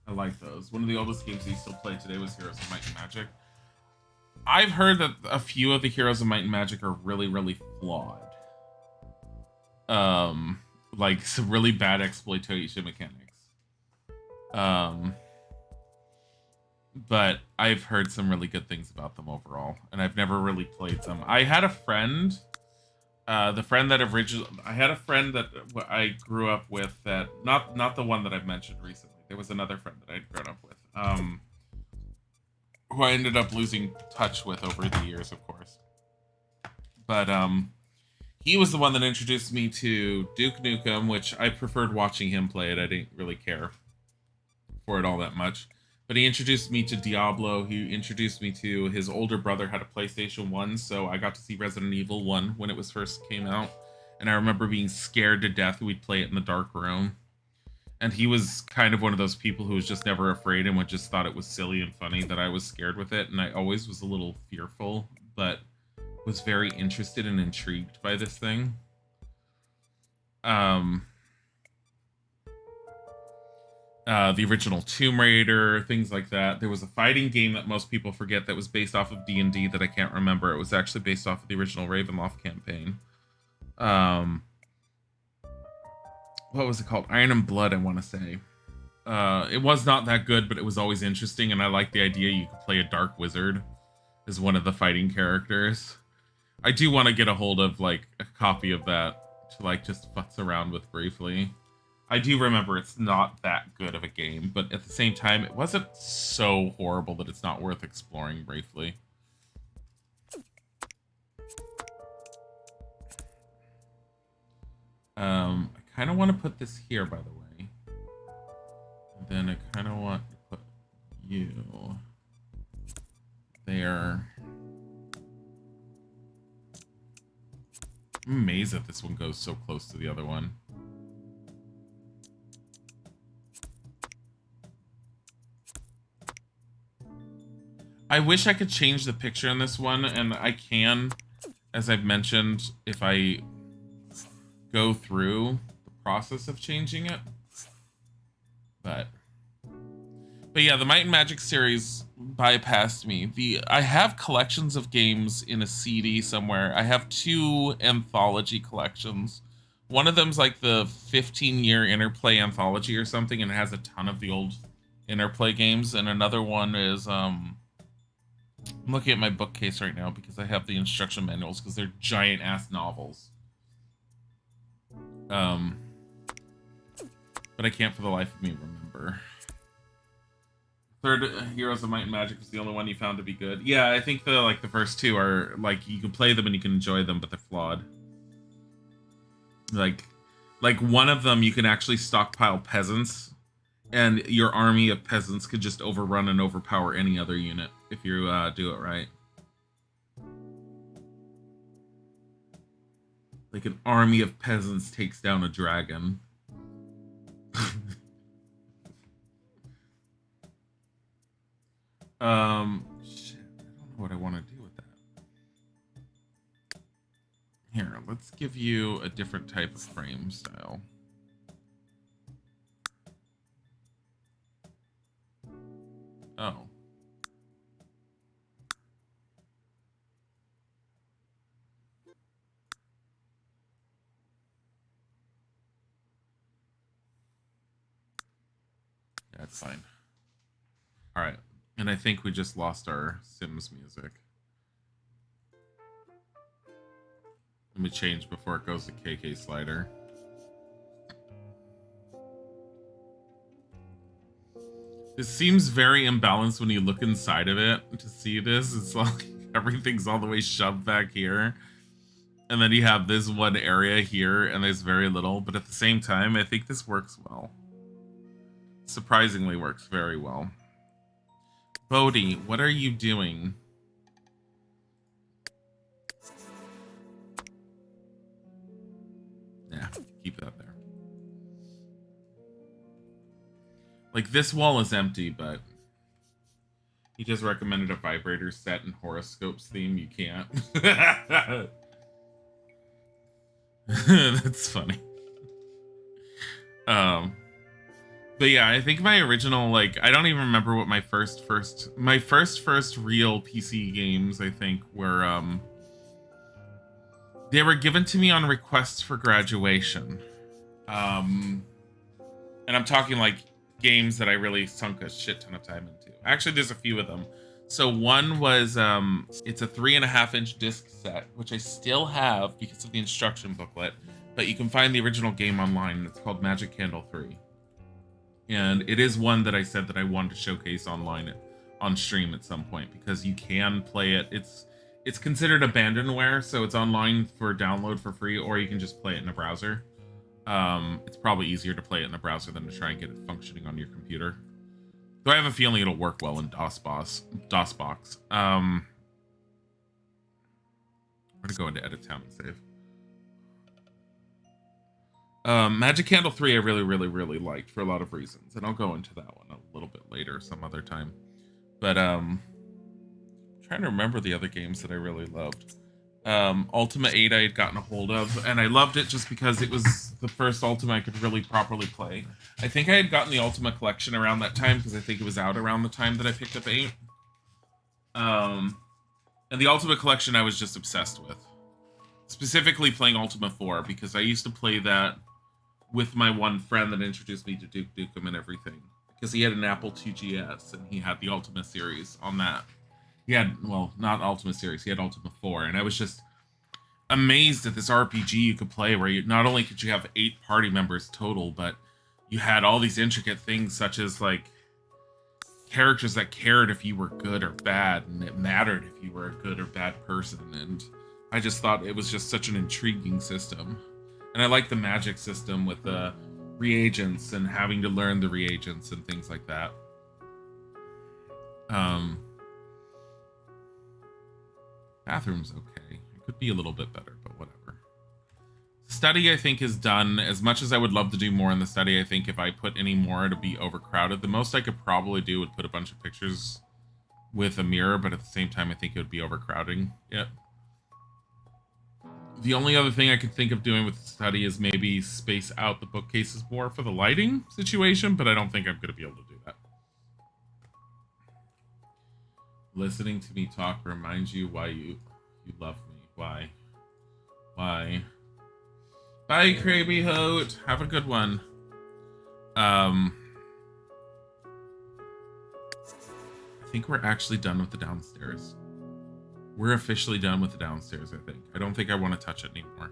I like those. One of the oldest games we still play today was Heroes of Might and Magic. I've heard that a few of the Heroes of Might and Magic are really, really flawed. Like some really bad exploitation mechanics. But I've heard some really good things about them overall, and I've never really played them. I had a friend, I had a friend that I grew up with, that not the one that I've mentioned recently. There was another friend that I'd grown up with, who I ended up losing touch with over the years, of course. But he was the one that introduced me to Duke Nukem, which I preferred watching him play it. I didn't really care for it all that much. But he introduced me to Diablo. He introduced me to his older brother had a PlayStation 1, so I got to see Resident Evil 1 when it was first came out. And I remember being scared to death. We'd play it in the dark room. And he was kind of one of those people who was just never afraid and would just thought it was silly and funny that I was scared with it. And I always was a little fearful, but was very interested and intrigued by this thing. The original Tomb Raider, things like that. There was a fighting game that most people forget that was based off of D&D that I can't remember. It was actually based off of the original Ravenloft campaign. What was it called? Iron and Blood, I want to say. It was not that good, but it was always interesting, and I liked the idea you could play a dark wizard as one of the fighting characters. I do want to get a hold of like a copy of that to like just futz around with briefly. I do remember it's not that good of a game, but at the same time, it wasn't so horrible that it's not worth exploring briefly. I kind of want to put this here, by the way. And then I kind of want to put you there. I'm amazed that this one goes so close to the other one. I wish I could change the picture in this one, and I can, as I've mentioned, if I go through the process of changing it. But yeah, the Might and Magic series bypassed me. I have collections of games in a CD somewhere. I have 2 anthology collections. One of them's like the 15-year Interplay anthology or something, and it has a ton of the old Interplay games. And another one is I'm looking at my bookcase right now because I have the instruction manuals because they're giant ass novels. But I can't for the life of me remember. Third Heroes of Might and Magic was the only one you found to be good. Yeah, I think the first two are like you can play them and you can enjoy them, but they're flawed. Like one of them you can actually stockpile peasants, and your army of peasants could just overrun and overpower any other unit if you do it right. Like an army of peasants takes down a dragon. Shit, I don't know what I want to do with that. Here, let's give you a different type of frame style. Oh. Yeah, it's fine. All right. And I think we just lost our Sims music. Let me change before it goes to KK Slider. This seems very imbalanced when you look inside of it to see this. It's like everything's all the way shoved back here. And then you have this one area here, and there's very little. But at the same time, I think this works well. Surprisingly works very well. Bodhi, what are you doing? Yeah, keep that there. Like, this wall is empty, but he just recommended a vibrator set and horoscopes theme. You can't. That's funny. But yeah, I think my original, like, I don't even remember what my first real PC games, I think, were, they were given to me on requests for graduation. And I'm talking, like, games that I really sunk a shit ton of time into. Actually, there's a few of them. So one was, it's a 3.5-inch disc set, which I still have because of the instruction booklet, but you can find the original game online, and it's called Magic Candle 3. And it is one that I said that I wanted to showcase online on stream at some point, because you can play it. It's considered abandonware, so it's online for download for free, or you can just play it in a browser. It's probably easier to play it in a browser than to try and get it functioning on your computer. Though I have a feeling it'll work well in DOSBox. I'm gonna go into Edit Town and save. Magic Candle 3 I really liked for a lot of reasons, and I'll go into that one a little bit later some other time. But I'm trying to remember the other games that I really loved. Ultima 8 I had gotten a hold of, and I loved it just because it was the first Ultima I could really properly play. I think I had gotten the Ultima collection around that time, because I think it was out around the time that I picked up 8. And the Ultima collection I was just obsessed with. Specifically playing Ultima 4, because I used to play that with my one friend that introduced me to Duke Nukem and everything. Because he had an Apple II GS, and he had the Ultima series on that. He had, well, not Ultima series, he had Ultima 4, and I was just amazed at this RPG you could play where you not only could you have 8 party members total, but you had all these intricate things such as, like, characters that cared if you were good or bad, and it mattered if you were a good or bad person, and I just thought it was just such an intriguing system. And I like the magic system with the reagents and having to learn the reagents and things like that. Bathroom's okay. It could be a little bit better, but whatever. Study, I think, is done. As much as I would love to do more in the study, I think if I put any more, it'd be overcrowded. The most I could probably do would put a bunch of pictures with a mirror, but at the same time, I think it would be overcrowding. Yep. The only other thing I could think of doing with the study is maybe space out the bookcases more for the lighting situation, but I don't think I'm going to be able to do that. Listening to me talk reminds you why you love me. Why? Bye, Krabby Hote. Have a good one. I think we're actually done with the downstairs. We're officially done with the downstairs, I think. I don't think I want to touch it anymore.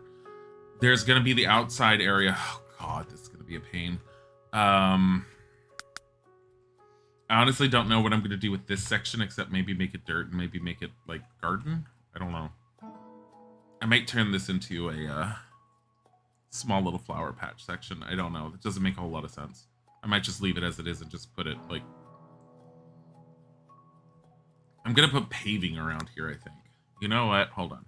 There's going to be the outside area. Oh, God, this is going to be a pain. I I honestly don't know what I'm going to do with this section except maybe make it dirt and maybe make it like garden. I don't know. I might turn this into a small little flower patch section. I don't know. It doesn't make a whole lot of sense. I might just leave it as it is and just put it like... I'm going to put paving around here, I think. You know what? Hold on.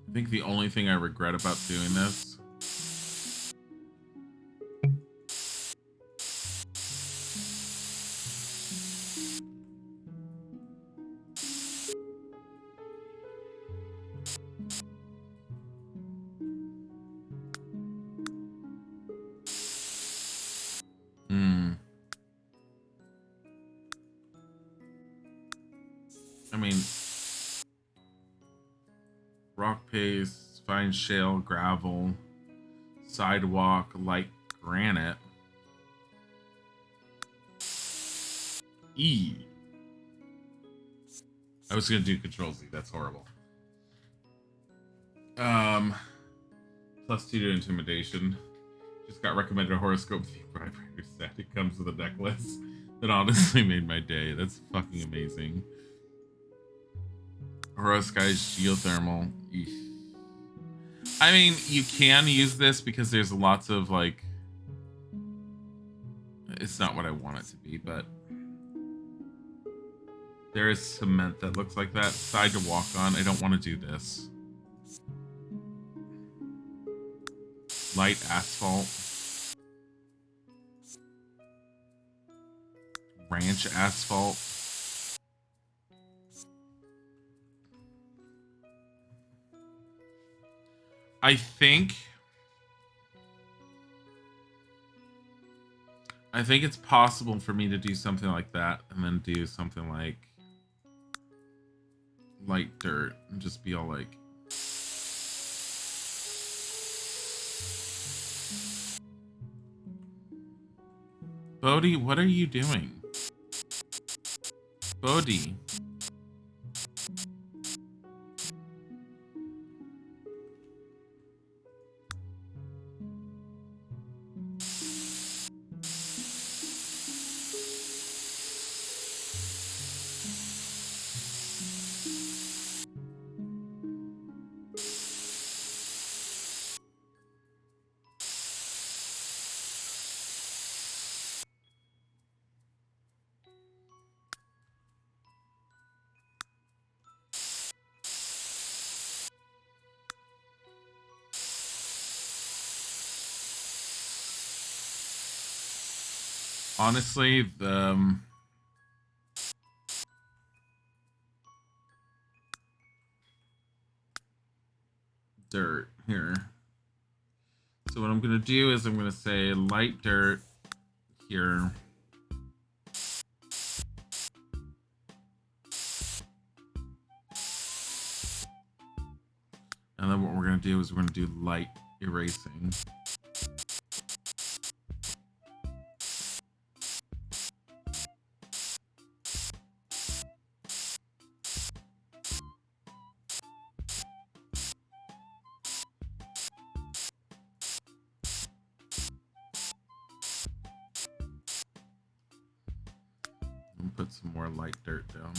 I think the only thing I regret about doing this I mean, rock paste, fine shale, gravel, sidewalk, light granite. E. I was gonna do Control Z. That's horrible. +2 to intimidation. Just got recommended a horoscope theme vibrator set. It comes with a necklace. That honestly made my day. That's fucking amazing. Horoscope geothermal. Eesh. I mean, you can use this because there's lots of like. It's not what I want it to be, but there is cement that looks like that. Side to walk on. I don't want to do this. Light asphalt. Ranch asphalt. I think it's possible for me to do something like that and then do something like light dirt and just be all like Bodhi, what are you doing? Bodhi. Honestly, the dirt here. So what I'm gonna do is I'm gonna say light dirt here. And then what we're gonna do is we're gonna do light erasing. And put some more light dirt down.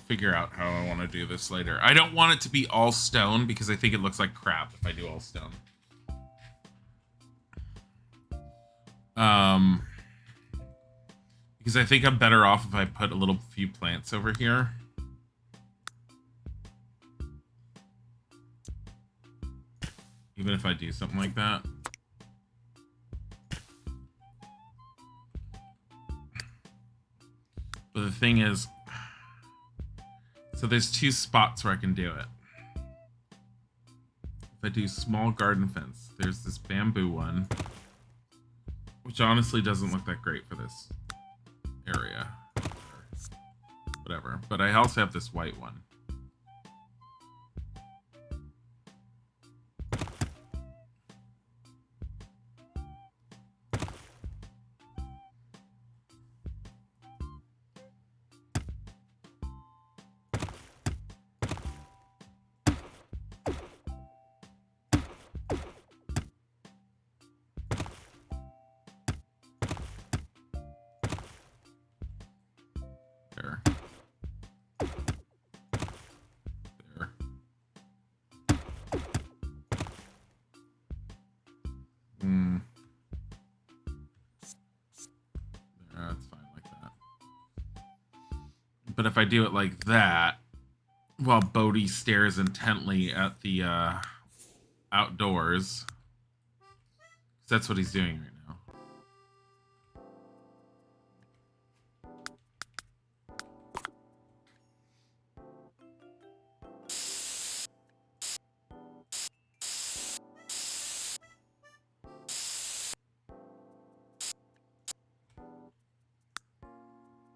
Figure out how I want to do this later. I don't want it to be all stone because I think it looks like crap if I do all stone. Because I think I'm better off if I put a little few plants over here. Even if I do something like that. But the thing is, so there's two spots where I can do it. If I do small garden fence, there's this bamboo one, which honestly doesn't look that great for this area. whatever. But I also have this white one. There. There. That's fine like that. But if I do it like that, while Bodhi stares intently at the outdoors, that's what he's doing right now.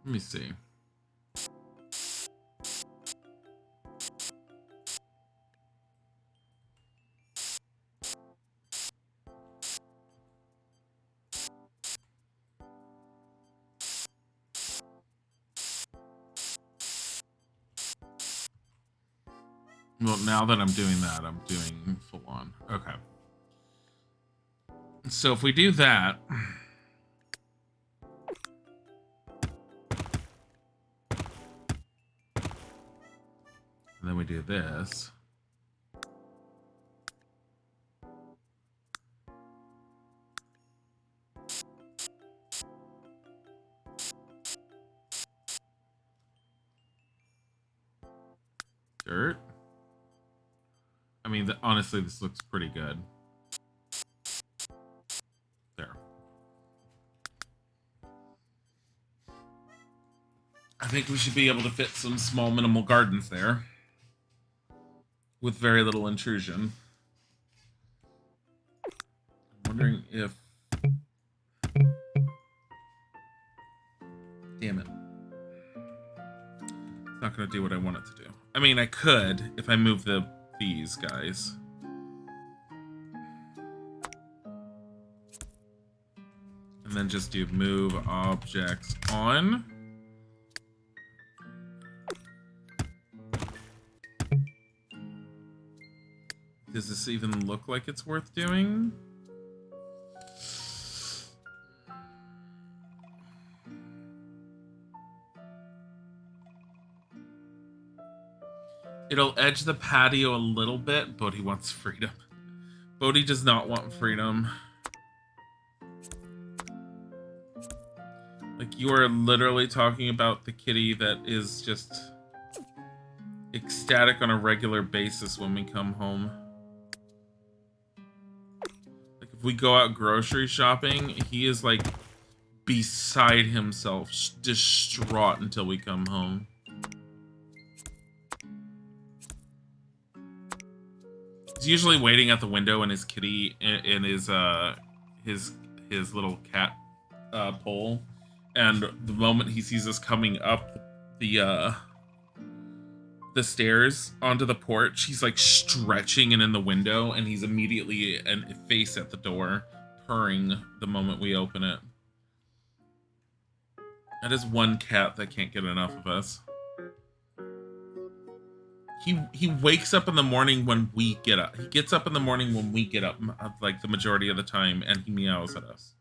Let me see. Well, now that I'm doing that, I'm doing full on. Okay. So if we do that... And then we do this. Dirt. I mean, honestly, this looks pretty good. There. I think we should be able to fit some small minimal gardens there with very little intrusion. I'm wondering if... Damn it. It's not going to do what I want it to do. I mean, I could if I move these guys. And then just do move objects on. Does this even look like it's worth doing? It'll edge the patio a little bit. Bodhi wants freedom. Bodhi does not want freedom. Like, you are literally talking about the kitty that is just ecstatic on a regular basis when we come home. Like, if we go out grocery shopping, he is like beside himself, distraught until we come home. He's usually waiting at the window in his kitty, in his little cat pole, and the moment he sees us coming up the stairs onto the porch, he's like stretching and in the window, and he's immediately face at the door, purring the moment we open it. That is one cat that can't get enough of us. He wakes up in the morning when we get up. He gets up in the morning when we get up, like the majority of the time, and he meows at us.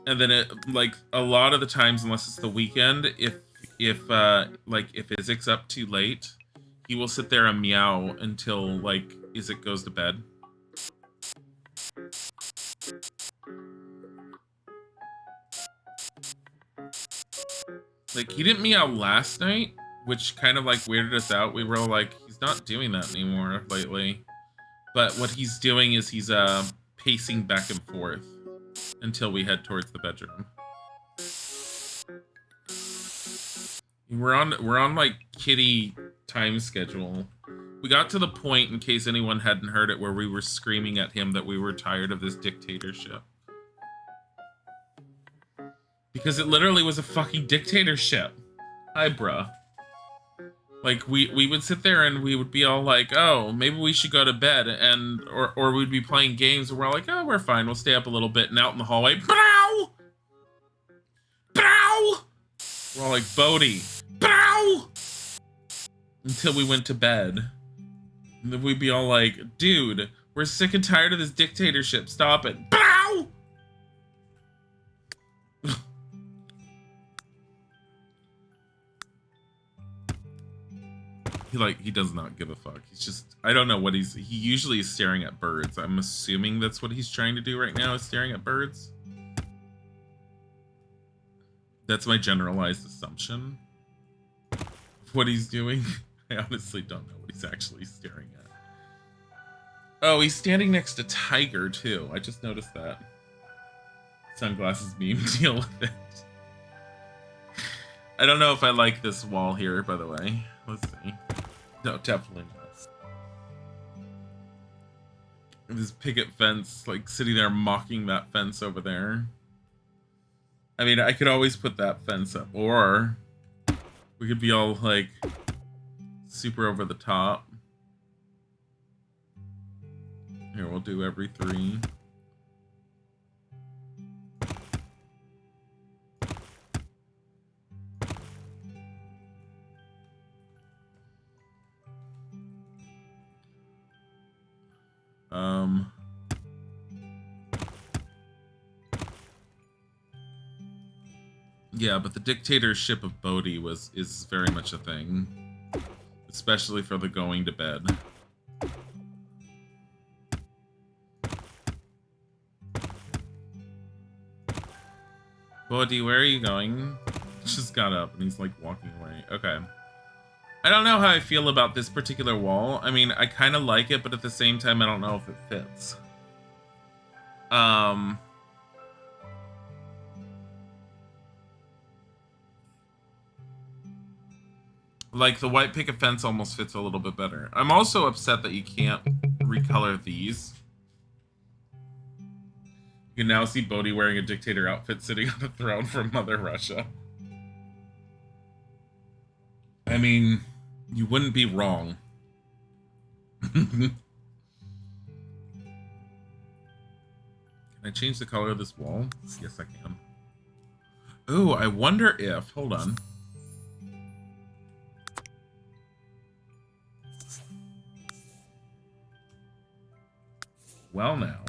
And then it, like, a lot of the times, unless it's the weekend, if Isaac's up too late, he will sit there and meow until, like, Isaac goes to bed. Like, he didn't meow last night, which kind of, like, weirded us out. We were like, he's not doing that anymore lately. But what he's doing is he's pacing back and forth until we head towards the bedroom. We're on like kitty time schedule. We got to the point, in case anyone hadn't heard it, where we were screaming at him that we were tired of this dictatorship. Because it literally was a fucking dictatorship. Hi, bruh. Like, we would sit there and we would be all like, oh, maybe we should go to bed, and or we'd be playing games and we're like, oh, we're fine, we'll stay up a little bit, and out in the hallway, bow! Bow! We're all like, Bodhi, bow! Until we went to bed. And then we'd be all like, dude, we're sick and tired of this dictatorship, stop it. Bow! He does not give a fuck. He's just, I don't know what he usually is staring at birds. I'm assuming that's what he's trying to do right now, is staring at birds. That's my generalized assumption of what he's doing. I honestly don't know what he's actually staring at. Oh, he's standing next to Tiger too. I just noticed that. Sunglasses meme, deal with it. I don't know if I like this wall here, by the way. Let's see. No, definitely not. This picket fence, like, sitting there mocking that fence over there. I mean, I could always put that fence up, or we could be all, like, super over the top. Here, we'll do every 3. Yeah, but the dictatorship of Bodhi is very much a thing. Especially for the going to bed. Bodhi, where are you going? Just got up and he's like walking away. Okay. I don't know how I feel about this particular wall. I mean, I kind of like it, but at the same time, I don't know if it fits. Like, the white picket fence almost fits a little bit better. I'm also upset that you can't recolor these. You can now see Bodhi wearing a dictator outfit sitting on the throne from Mother Russia. I mean, you wouldn't be wrong. Can I change the color of this wall? Yes, I can. Ooh, I wonder if... Hold on. Well, now.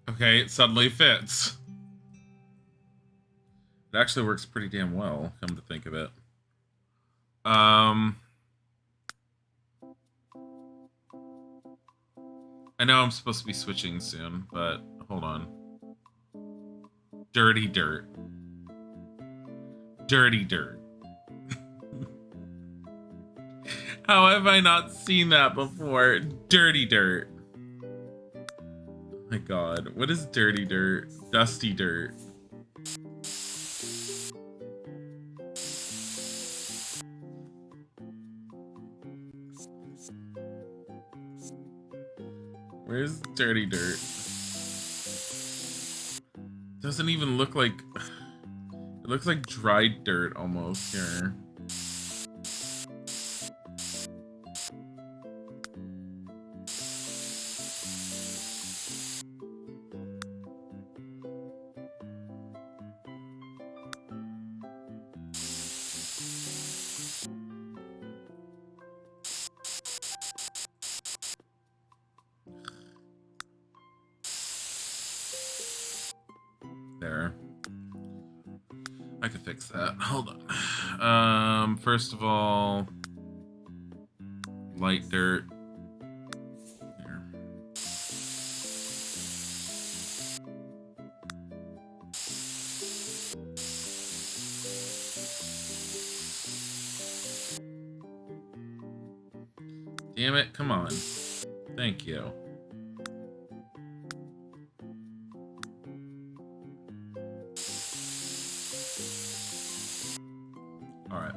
Okay, it suddenly fits. It actually works pretty damn well, come to think of it. I know I'm supposed to be switching soon, but hold on. Dirty dirt. Dirty dirt. How have I not seen that before? Dirty dirt. Oh my god, what is dirty dirt? Dusty dirt. Where's dirty dirt? Doesn't even look like... It looks like dried dirt almost here. There. I could fix that. Hold on. First of all, light dirt. Here. Damn it, come on. Thank you. Alright.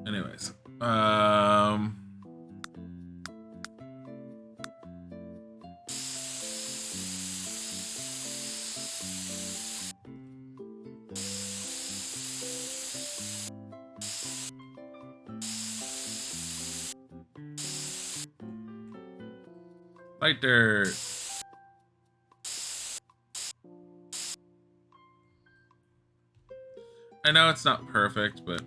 Anyways. Light dirt. I know it's not perfect, but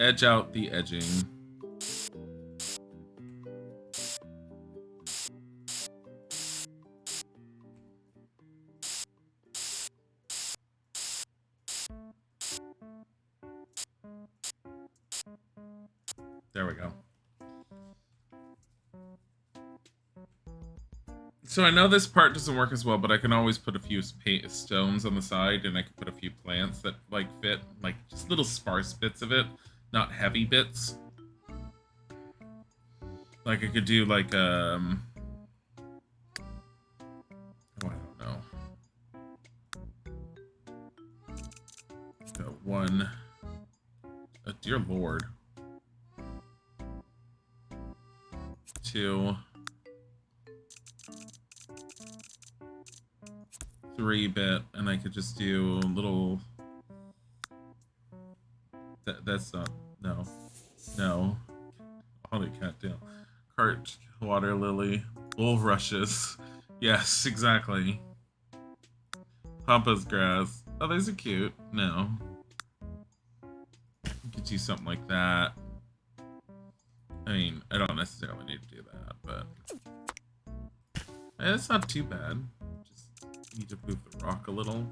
edge out the edging. There we go. So I know this part doesn't work as well, but I can always put a few stones on the side, and I can put a few plants that like fit, like just little sparse bits of it, not heavy bits. Like I could do like oh, I don't know. Got one. Oh, dear Lord. 2, 3 bit, and I could just do a little. That's not. No. Holy cattail. Cart, water lily, bulrushes. Yes, exactly. Pampas grass. Oh, those are cute. No. Could do something like that. I mean, I don't necessarily need to do that, but it's not too bad. Just need to move the rock a little.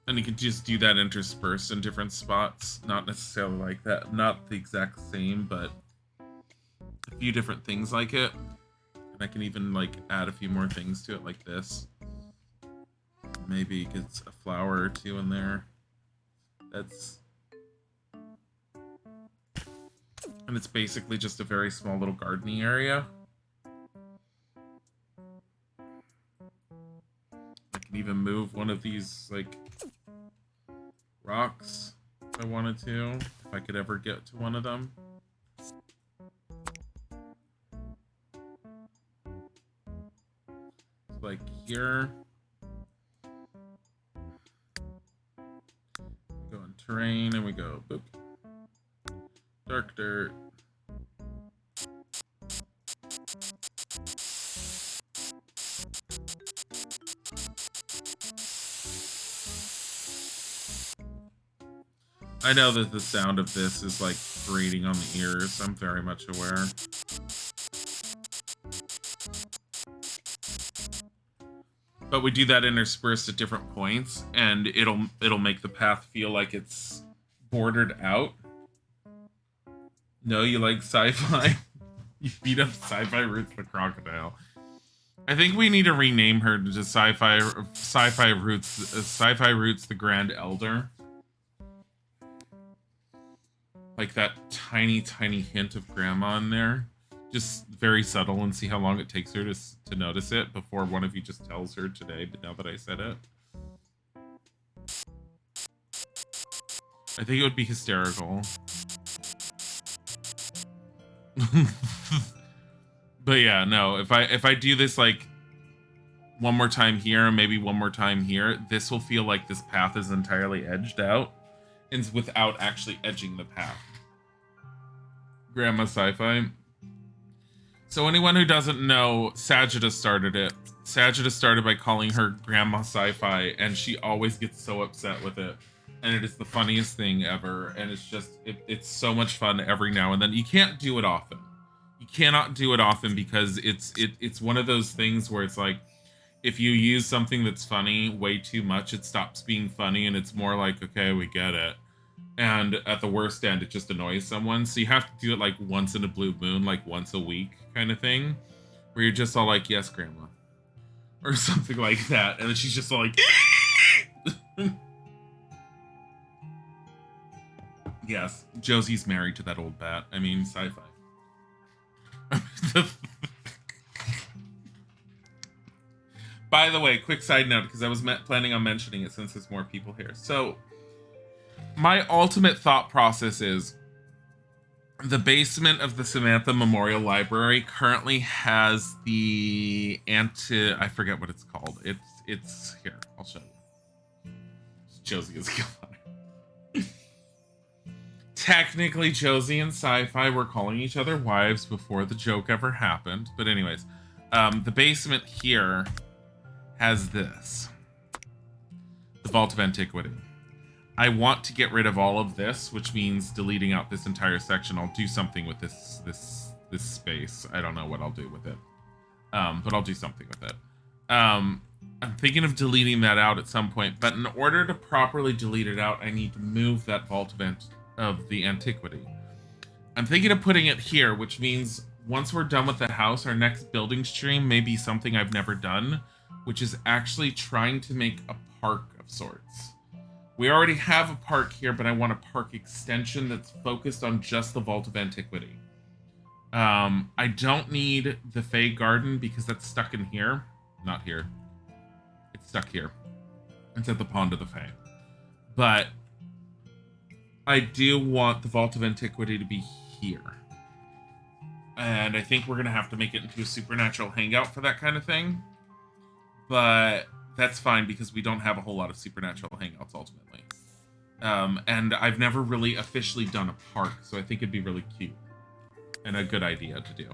And you can just do that interspersed in different spots. Not necessarily like that. Not the exact same, but a few different things like it. And I can even like add a few more things to it like this. Maybe get a flower or two in there. That's... And it's basically just a very small little gardening area. I can even move one of these, like, rocks if I wanted to, if I could ever get to one of them. So, like, here. We go in terrain, and we go, boop. Dark dirt. I know that the sound of this is like grating on the ears. I'm very much aware. But we do that interspersed at different points, and it'll make the path feel like it's bordered out. No, you like sci-fi? You beat up Sci-Fi Roots the crocodile. I think we need to rename her to Sci-Fi Roots the Grand Elder. Like that tiny, tiny hint of grandma in there. Just very subtle, and see how long it takes her to notice it before one of you just tells her today, but now that I said it. I think it would be hysterical. But yeah, no, if I do this like one more time here and maybe one more time here, this will feel like this path is entirely edged out and without actually edging the path. Grandma Sci-Fi. So anyone who doesn't know, Sagita started it. Sagita started by calling her Grandma Sci-Fi, and she always gets so upset with it. And it is the funniest thing ever, and it's just, it's so much fun every now and then. You can't do it often. You cannot do it often because it's one of those things where it's like, if you use something that's funny way too much, it stops being funny and it's more like, okay, we get it. And at the worst end, it just annoys someone. So you have to do it like once in a blue moon, like once a week kind of thing, where you're just all like, yes, grandma. Or something like that. And then she's just all like, yes, Josie's married to that old bat. I mean, sci-fi. By the way, quick side note, because I was planning on mentioning it since there's more people here. So, my ultimate thought process is the basement of the Samantha Memorial Library currently has the I forget what it's called. It's here. I'll show you. Josie is gone. Technically, Josie and Sci-Fi were calling each other wives before the joke ever happened. But anyways, the basement here has this. The Vault of Antiquity. I want to get rid of all of this, which means deleting out this entire section. I'll do something with this space. I don't know what I'll do with it. But I'll do something with it. I'm thinking of deleting that out at some point, but in order to properly delete it out, I need to move that Vault of the Antiquity. I'm thinking of putting it here, which means once we're done with the house, our next building stream may be something I've never done, which is actually trying to make a park of sorts. We already have a park here, but I want a park extension that's focused on just the Vault of Antiquity. I don't need the Fae Garden because that's stuck in here. Not here. It's stuck here. It's at the Pond of the Fae. But I do want the Vault of Antiquity to be here. And I think we're going to have to make it into a supernatural hangout for that kind of thing. But that's fine because we don't have a whole lot of supernatural hangouts ultimately. And I've never really officially done a park, so I think it'd be really cute and a good idea to do.